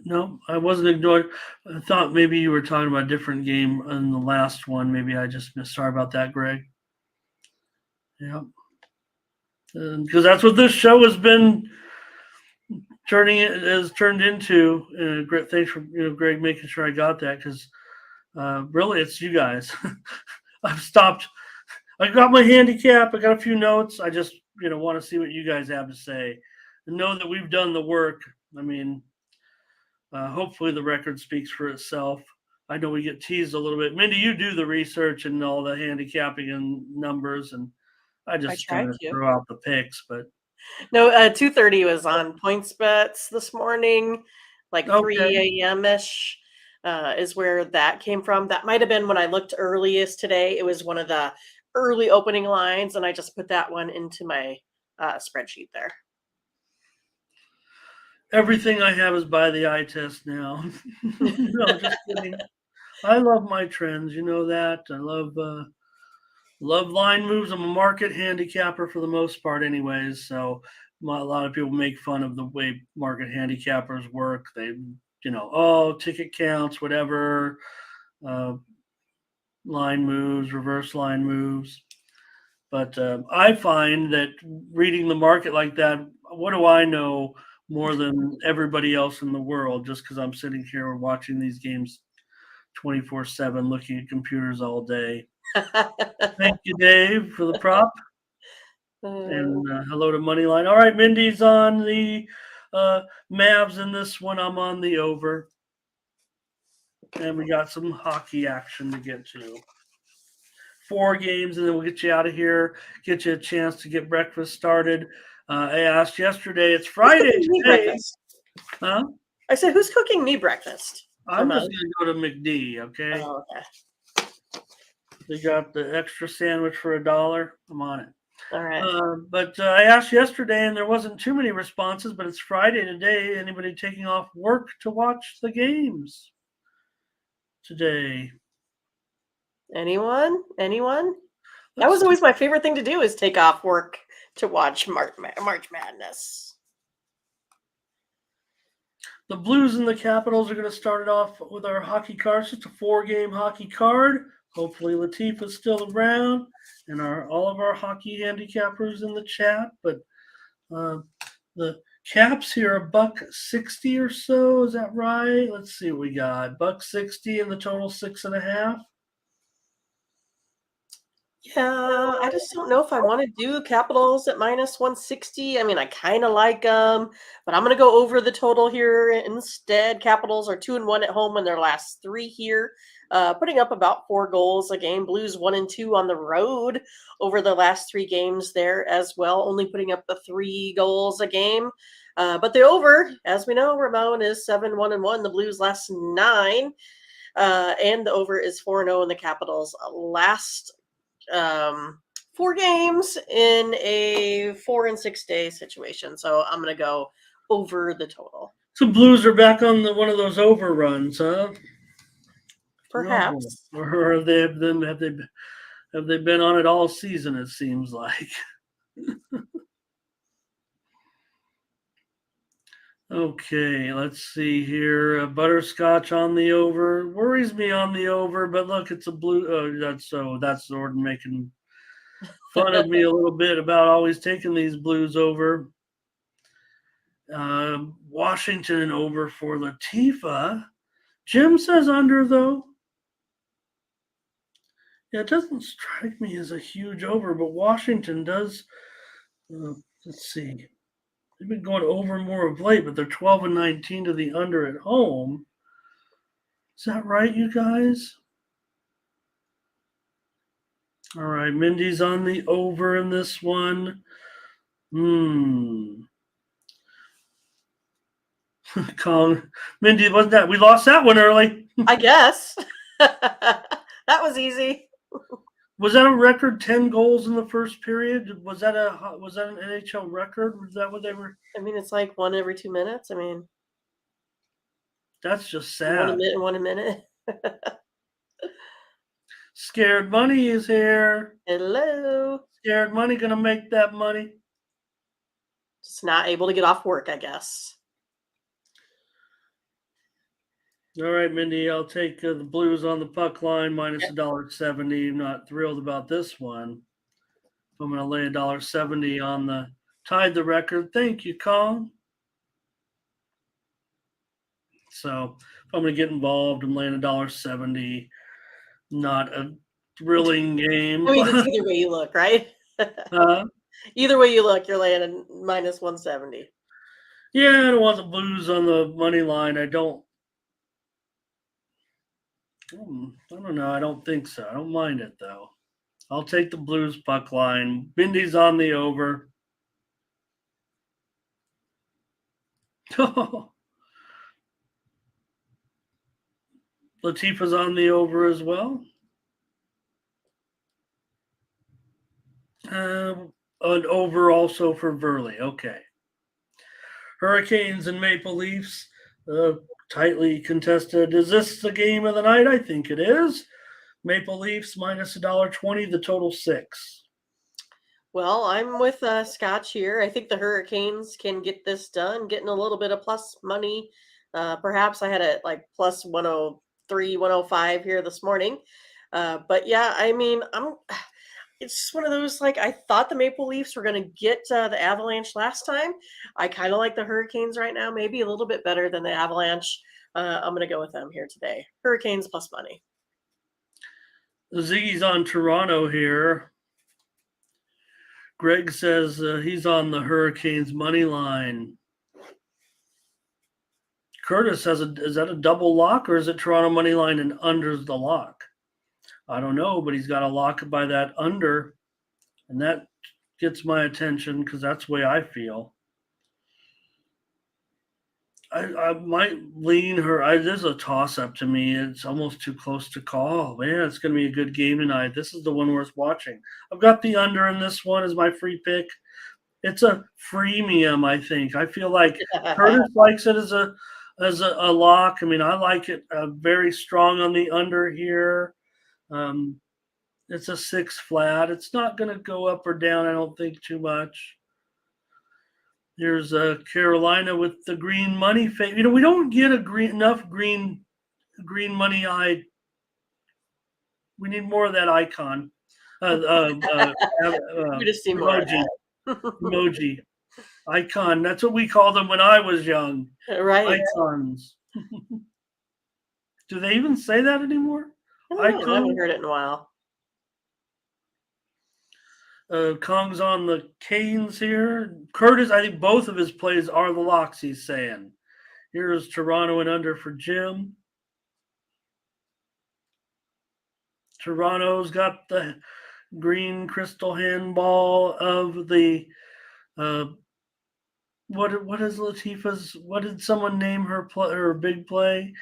S2: No, I wasn't ignoring. I thought maybe you were talking about a different game in the last one. Maybe I just missed. Sorry about that, Greg. Yeah, because that's what this show has been turned into. Great, thanks for Greg, making sure I got that because really it's you guys. I've stopped. I got my handicap. I got a few notes. I just want to see what you guys have to say and know that we've done the work. I mean, hopefully the record speaks for itself. I know we get teased a little bit. Mindy, you do the research and all the handicapping and numbers, and I just
S1: try
S2: kind of
S1: to.
S2: throw out the picks. But
S1: No, 2:30 was on Points Bets this morning, like 3 a.m. ish is where that came from. That might have been when I looked earliest today. It was one of the early opening lines, and I just put that one into my spreadsheet there.
S2: Everything I have is by the eye test now. No, just kidding. I love my trends. You know that. I love line moves. I'm a market handicapper for the most part, anyways. So a lot of people make fun of the way market handicappers work. They, ticket counts, whatever, line moves, reverse line moves. But I find that reading the market like that, what do I know more than everybody else in the world just because I'm sitting here watching these games 24/7, looking at computers all day. Thank you, Dave, for the prop. And hello to Moneyline. All right, Mindy's on the Mavs in this one. I'm on the over. And we got some hockey action to get to. 4 games, and then we'll get you out of here, get you a chance to get breakfast started. I asked yesterday, it's Friday today. Huh?
S1: I said, who's cooking me breakfast?
S2: I'm just going to go to McD, okay?
S1: Oh, okay.
S2: They got the extra sandwich for $1. I'm on it.
S1: All right.
S2: But I asked yesterday, and there wasn't too many responses, but it's Friday today. Anybody taking off work to watch the games today?
S1: Anyone? That was always my favorite thing to do, is take off work to watch March Madness.
S2: The Blues and the Capitals are going to start it off with our hockey cards. It's a 4-game hockey card. Hopefully Latifah's still around and all of our hockey handicappers in the chat. But the Caps here, $1.60 or so. Is that right? Let's see what we got. $1.60 and the total 6.5.
S1: Yeah, I just don't know if I want to do Capitals at -160. I mean, I kind of like them, but I'm going to go over the total here instead. Capitals are 2-1 at home in their last 3 here, putting up about 4 goals a game. Blues 1-2 on the road over the last 3 games there as well, only putting up the 3 goals a game. But the over, as we know, Ramon, is 7-1-1. The Blues last 9, and the over is 4-0 in the Capitals last 4 games in a 4 and 6 day situation. So I'm going to go over the total.
S2: So Blues are back on one of those overruns, huh?
S1: Perhaps.
S2: No. Or have they been on it all season? It seems like. Okay, let's see here. Butterscotch on the over worries me on the over, but look, it's a blue. That's Jordan making fun of me a little bit about always taking these Blues over. Washington over for Latifah. Jim says under though. Yeah, it doesn't strike me as a huge over, but Washington does. Let's see. They've been going over more of late, but they're 12-19 to the under at home. Is that right, you guys? All right, Mindy's on the over in this one. Kong. Mindy, wasn't that? We lost that one early.
S1: I guess. That was easy.
S2: Was that a record 10 goals in the first period? Was that an NHL record? Was that what they were?
S1: I mean, it's like 1 every 2 minutes. I mean,
S2: That's just
S1: In
S2: sad.
S1: one a minute.
S2: Scared Money is here.
S1: Hello.
S2: Scared Money gonna make that money.
S1: Just not able to get off work, I guess.
S2: All right, Mindy, I'll take the Blues on the puck line minus $1.70. I'm not thrilled about this one. I'm going to lay $1.70 on the tied the record. Thank you, Kong. So if I'm going to get involved, I'm laying $1.70. Not a thrilling game.
S1: I mean, it's either way you look, right? Either way you look, you're laying a minus 170.
S2: Yeah, I don't want the Blues on the money line. I don't know. I don't think so. I don't mind it, though. I'll take the Blues puck line. Bindy's on the over. Latifa's on the over as well. An over also for Verley. Okay. Hurricanes and Maple Leafs, tightly contested. Is this the game of the night? I think it is. Maple Leafs minus $1.20, the total 6.
S1: Well, I'm with Scotch here. I think the Hurricanes can get this done, getting a little bit of plus money. Perhaps I had it like plus 103, 105 here this morning. But yeah, I mean, it's just one of those, like, I thought the Maple Leafs were going to get the Avalanche last time. I kind of like the Hurricanes right now, maybe a little bit better than the Avalanche. I'm going to go with them here today. Hurricanes plus money.
S2: Ziggy's on Toronto here. Greg says he's on the Hurricanes money line. Curtis is that a double lock or is it Toronto money line and under's the lock? I don't know, but he's got a lock by that under, and that gets my attention because that's the way I feel. I might lean her. This is a toss-up to me. It's almost too close to call. Man, it's going to be a good game tonight. This is the one worth watching. I've got the under in this one as my free pick. It's a freemium, I think. I feel like Curtis likes it as a lock. I mean, I like it very strong on the under here. It's a 6 flat. It's not going to go up or down, I don't think, too much. Here's Carolina with the green money. We don't get enough green money eye. We need more of that icon.
S1: We just see more
S2: emoji. Icon. That's what we called them when I was young.
S1: Right.
S2: Icons. Do they even say that anymore?
S1: I haven't heard it in a while.
S2: Kong's on the Canes here. Curtis, I think both of his plays are the locks, he's saying. Here's Toronto and under for Jim. Toronto's got the green crystal handball of the what is Latifa's? What did someone name her big play?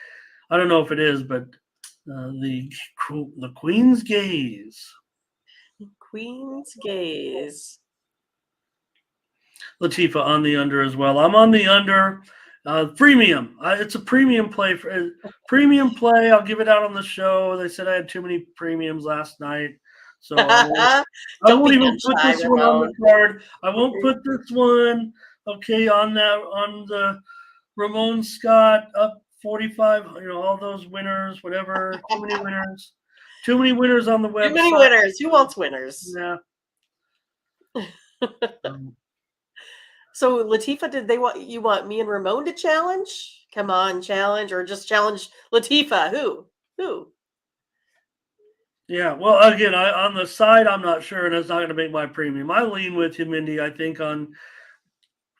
S2: I don't know if it is, but the Queen's Gaze.
S1: Queen's Gaze.
S2: Latifa on the under as well. I'm on the under. Premium. It's a premium play. Premium play. I'll give it out on the show. They said I had too many premiums last night. So I won't even put this one on the card. I won't put this one, okay, on the Ramon Scott up 45, all those winners, whatever. Too many winners. Too many winners on the website.
S1: Too many winners. Who wants winners?
S2: Yeah.
S1: So Latifa, did you want me and Ramon to challenge? Come on, challenge, or just challenge Latifa? Who?
S2: Yeah, well, again, on the side, I'm not sure, and it's not going to make my premium. I lean with you, Mindy. I think on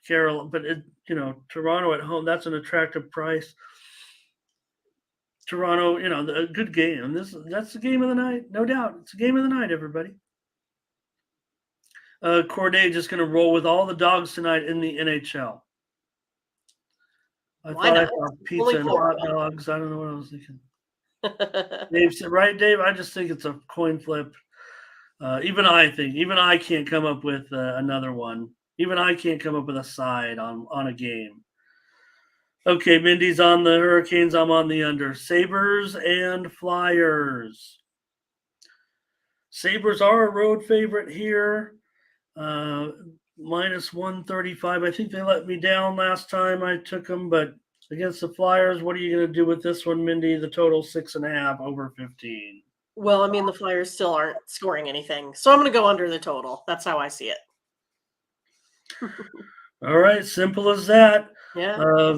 S2: Carol, but Toronto at home, that's an attractive price. Toronto, a good game. That's the game of the night, no doubt. It's a game of the night, everybody. Corday just going to roll with all the dogs tonight in the NHL. I saw pizza and hot dogs. I don't know what I was thinking. Dave said, right, Dave? I just think it's a coin flip. Even I can't come up with another one. Even I can't come up with a side on a game. Okay, Mindy's on the Hurricanes. I'm on the under. Sabres and Flyers. Sabres are a road favorite here. Minus 135. I think they let me down last time I took them, but against the Flyers, what are you going to do with this one, Mindy? The total 6.5 over 15.
S1: Well, I mean, the Flyers still aren't scoring anything, so I'm going to go under the total. That's how I see it.
S2: All right, simple as that.
S1: Yeah.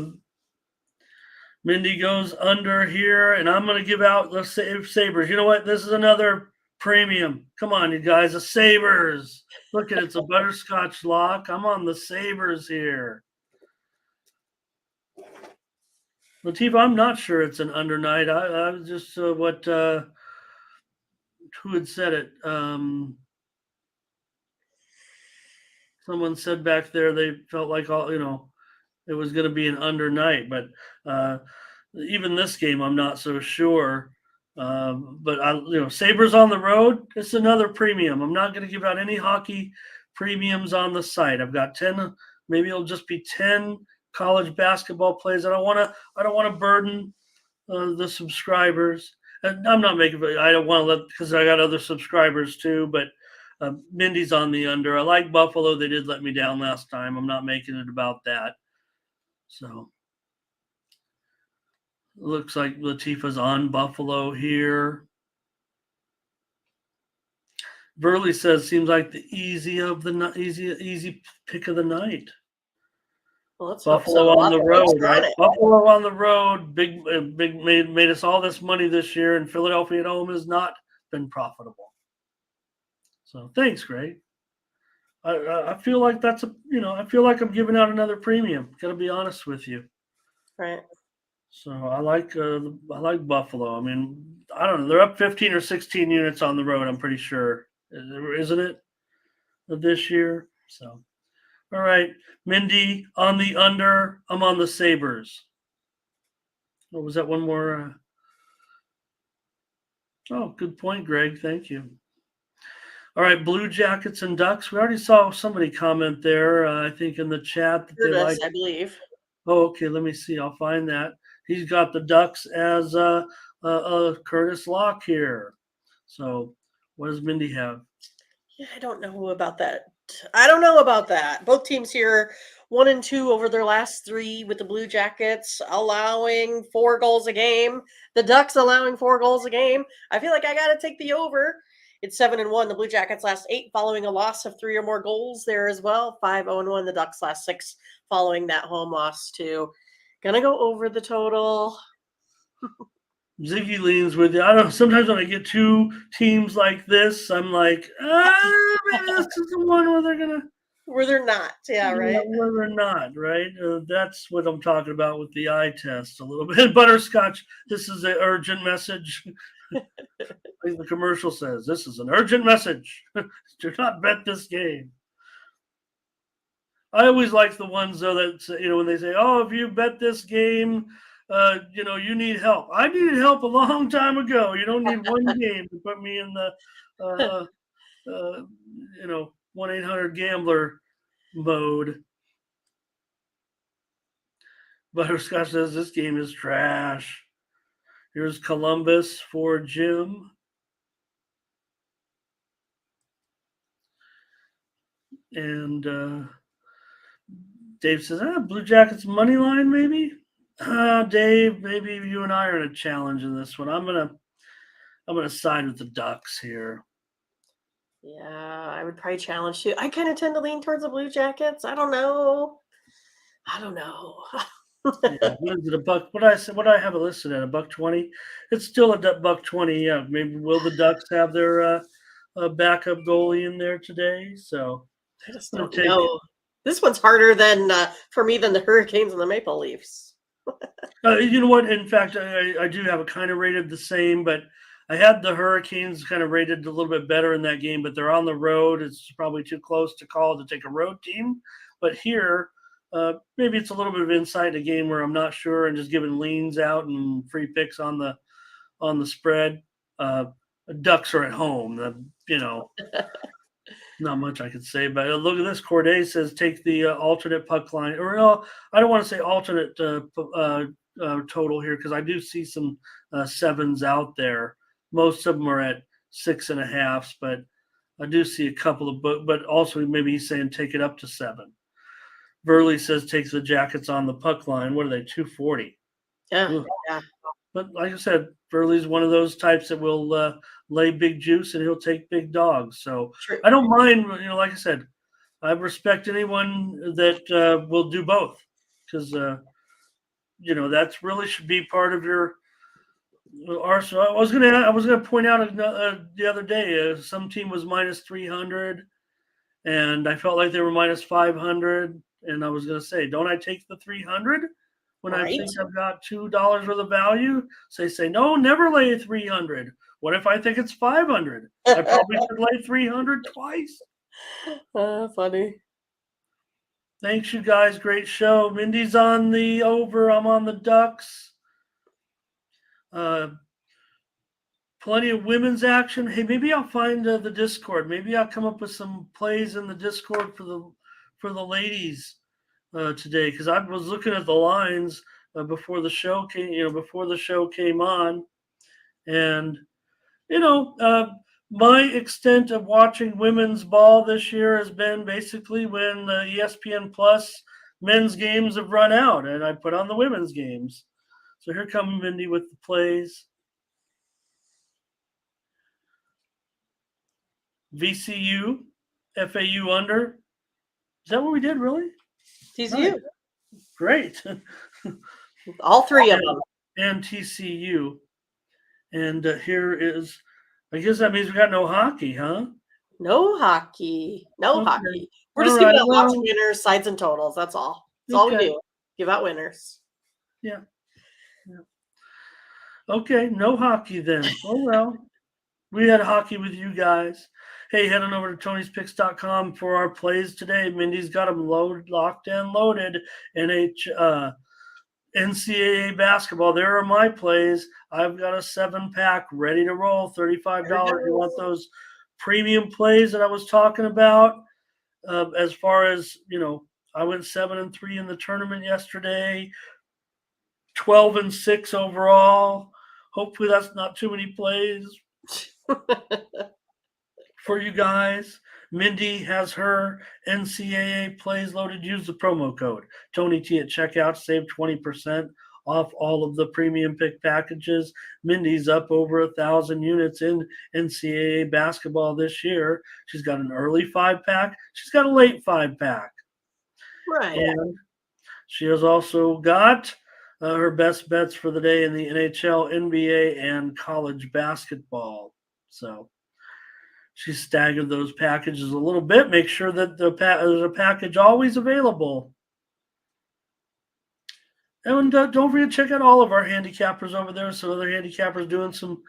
S2: Mindy goes under here, and I'm going to give out the Sabres. You know what? This is another premium. Come on, you guys, the Sabres. Look at it. It's a butterscotch lock. I'm on the Sabres here. Latifah, I'm not sure it's an under night. I was just who had said it? Someone said back there they felt like it was going to be an under night, but even this game, I'm not so sure. But Sabres on the road, it's another premium. I'm not going to give out any hockey premiums on the site. I've got 10. Maybe it'll just be 10 college basketball plays. I don't want to burden the subscribers. And I'm not making. I don't want to let because I got other subscribers too. But Mindy's on the under. I like Buffalo. They did let me down last time. I'm not making it about that. So looks like Latifah's on Buffalo here. Burley says seems like the easy pick of the night.
S1: Well, let's
S2: Buffalo
S1: hope so.
S2: on the road, right? Buffalo on the road, big made us all this money this year, and Philadelphia at home has not been profitable. So thanks, Greg. I feel like I feel like I'm giving out another premium. Got to be honest with you.
S1: Right.
S2: So I like Buffalo. I mean, I don't know. They're up 15 or 16 units on the road. I'm pretty sure, isn't it? This year. So, all right, Mindy on the under. I'm on the Sabres. What was that? One more. Oh, good point, Greg. Thank you. All right, Blue Jackets and Ducks. We already saw somebody comment there. I think in the chat that they like.
S1: I believe.
S2: Oh, okay. Let me see. I'll find that. He's got the Ducks as Curtis Locke here. So, what does Mindy have?
S1: Yeah, I don't know about that. I don't know about that. Both teams here 1-2 over their last 3 with the Blue Jackets allowing 4 goals a game. The Ducks allowing 4 goals a game. I feel like I got to take the over. It's 7-1. The Blue Jackets last 8 following a loss of 3 or more goals there as well. 5-0-1. The Ducks last 6 following that home loss too. Gonna go over the total.
S2: Ziggy leans with you. I don't know. Sometimes when I get 2 teams like this, I'm like, maybe this is the one where
S1: they're not. Yeah, right.
S2: Where they're not, right? That's what I'm talking about with the eye test a little bit. Butterscotch, this is an urgent message. Like the commercial says, this is an urgent message. Do not bet this game. I always like the ones though that when they say, "Oh, if you bet this game, you need help." I needed help a long time ago. You don't need one game to put me in the 1-800 gambler mode. Butterscotch says this game is trash. Here's Columbus for Jim. And Dave says, Blue Jackets money line, maybe? Dave, maybe you and I are in a challenge in this one. I'm gonna side with the Ducks here.
S1: Yeah, I would probably challenge too. I kind of tend to lean towards the Blue Jackets. I don't know.
S2: Yeah, what is it, $1? What I have it listed at $1.20. It's still a $1.20. Yeah, maybe will the Ducks have their backup goalie in there today? So
S1: I just don't know. This one's harder than for me than the Hurricanes and the Maple Leafs.
S2: You know what? In fact, I do have it kind of rated the same, but I had the Hurricanes kind of rated a little bit better in that game, but they're on the road. It's probably too close to call to take a road team. But here, maybe it's a little bit of insight in a game where I'm not sure and just giving leans out and free picks on the spread. Ducks are at home. Not much I could say, but look at this. Corday says take the alternate puck line, or no, I don't want to say alternate total here because I do see some sevens out there. Most of them are at 6.5s, but I do see a couple of, but also maybe he's saying take it up to 7. Burley says takes the Jackets on the puck line. What are they? 240.
S1: Yeah.
S2: But like I said, Burley's one of those types that will lay big juice and he'll take big dogs. So
S1: True.
S2: I don't mind. Like I said, I respect anyone that will do both because that's really should be part of your arsenal. I was gonna point out the other day some team was minus 300, and I felt like they were minus 500, and I was gonna say, don't I take the 300 when I think I've got $2 worth of value? So they say no, never lay 300. What if I think it's 500? I probably should lay 300 twice.
S1: Funny.
S2: Thanks, you guys. Great show. Mindy's on the over. I'm on the Ducks. Plenty of women's action. Hey, maybe I'll find the Discord. Maybe I'll come up with some plays in the Discord for the ladies today because I was looking at the lines before the show came on, and my extent of watching women's ball this year has been basically when the ESPN Plus men's games have run out, and I put on the women's games. So here comes Mindy with the plays. VCU, FAU under. Is that what we did, really?
S1: TCU.
S2: Right. Great.
S1: All three of them.
S2: And TCU. And here is, I guess that means we got no hockey, huh?
S1: No hockey. No hockey. We're
S2: All
S1: just
S2: right,
S1: giving out lots of winners, sides, and totals. That's all. That's all we do. Give out winners.
S2: Yeah. Okay, no hockey then. Oh, well. We had hockey with you guys. Hey, head on over to tonyspicks.com for our plays today. Mindy's got them locked and loaded. NCAA basketball. There are my plays. I've got a 7-pack ready to roll, $35. You want those premium plays that I was talking about? As far as, I went 7-3 in the tournament yesterday, 12-6 overall. Hopefully that's not too many plays for you guys. Mindy has her NCAA plays loaded. Use the promo code TonyT at checkout. Save 20% off all of the premium pick packages. Mindy's up over 1,000 units in NCAA basketball this year. She's got an early 5-pack. She's got a late 5-pack.
S1: Right.
S2: And she has also got her best bets for the day in the NHL, NBA, and college basketball. So she staggered those packages a little bit. Make sure that there's a package always available. And don't forget to check out all of our handicappers over there. Some other handicappers doing some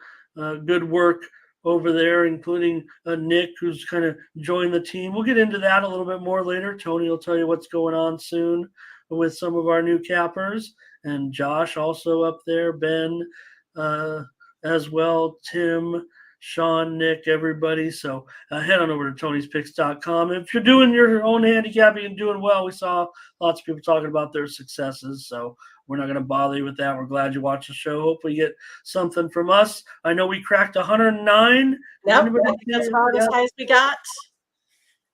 S2: good work over there, including Nick, who's kind of joined the team. We'll get into that a little bit more later. Tony will tell you what's going on soon with some of our new cappers. And Josh also up there, Ben as well, Tim, Sean, Nick, everybody. So head on over to tonyspicks.com. If you're doing your own handicapping and doing well, we saw lots of people talking about their successes. So we're not going to bother you with that. We're glad you watched the show. Hopefully you get something from us. I know we cracked 109.
S1: Yep, that's about as high as we got.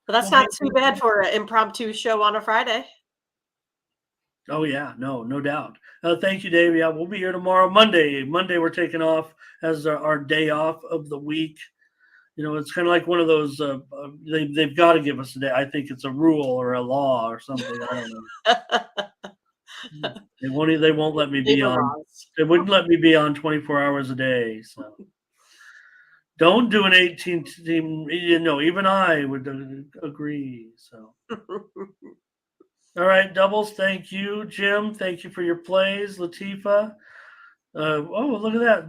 S1: But that's not too bad for an impromptu show on a Friday.
S2: Oh, yeah. No doubt. Thank you, Dave. Yeah, we'll be here tomorrow. Monday, we're taking off as our day off of the week. It's kind of like one of those, they've got to give us a day. I think it's a rule or a law or something. I don't know. They won't let me be on. They wouldn't let me be on 24 hours a day. So don't do an 18 team. Even I would agree. So. All right, doubles. Thank you, Jim. Thank you for your plays, Latifa. Look at that.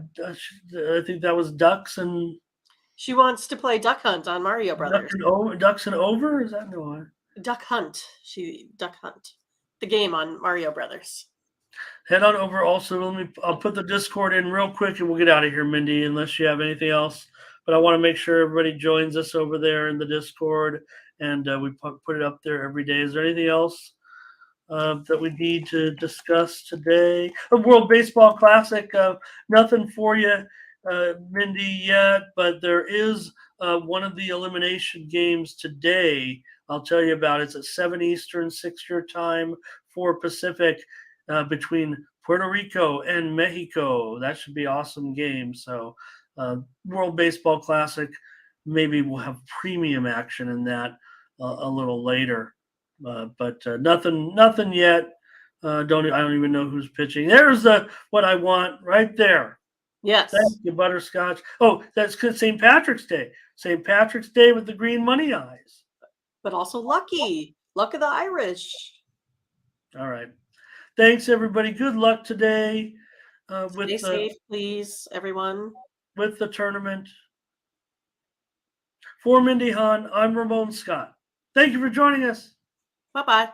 S2: I think that was Ducks and.
S1: She wants to play Duck Hunt on Mario Brothers.
S2: Ducks and over? Is that no?
S1: Duck Hunt. Duck Hunt. The game on Mario Brothers.
S2: Head on over. Also, I'll put the Discord in real quick, and we'll get out of here, Mindy. Unless you have anything else but I want to make sure everybody joins us over there in the Discord, and we put it up there every day. Is there anything else that we need to discuss today? World Baseball Classic, nothing for you, Mindy, yet, but there is one of the elimination games today. I'll tell you about it. It's at 7 Eastern, 6 your time, 4 Pacific, between Puerto Rico and Mexico. That should be an awesome game. So, World Baseball Classic, maybe we'll have premium action in that a little later. But nothing yet. I don't even know who's pitching. There's what I want right there.
S1: Yes.
S2: Thank you, Butterscotch. Oh, that's St. Patrick's Day. St. Patrick's Day with the green money eyes.
S1: But also lucky. Luck of the Irish.
S2: All right. Thanks, everybody. Good luck today.
S1: Stay safe, please, everyone.
S2: With the tournament. For Mindy Hahn, I'm Ramon Scott. Thank you for joining us.
S1: Bye-bye.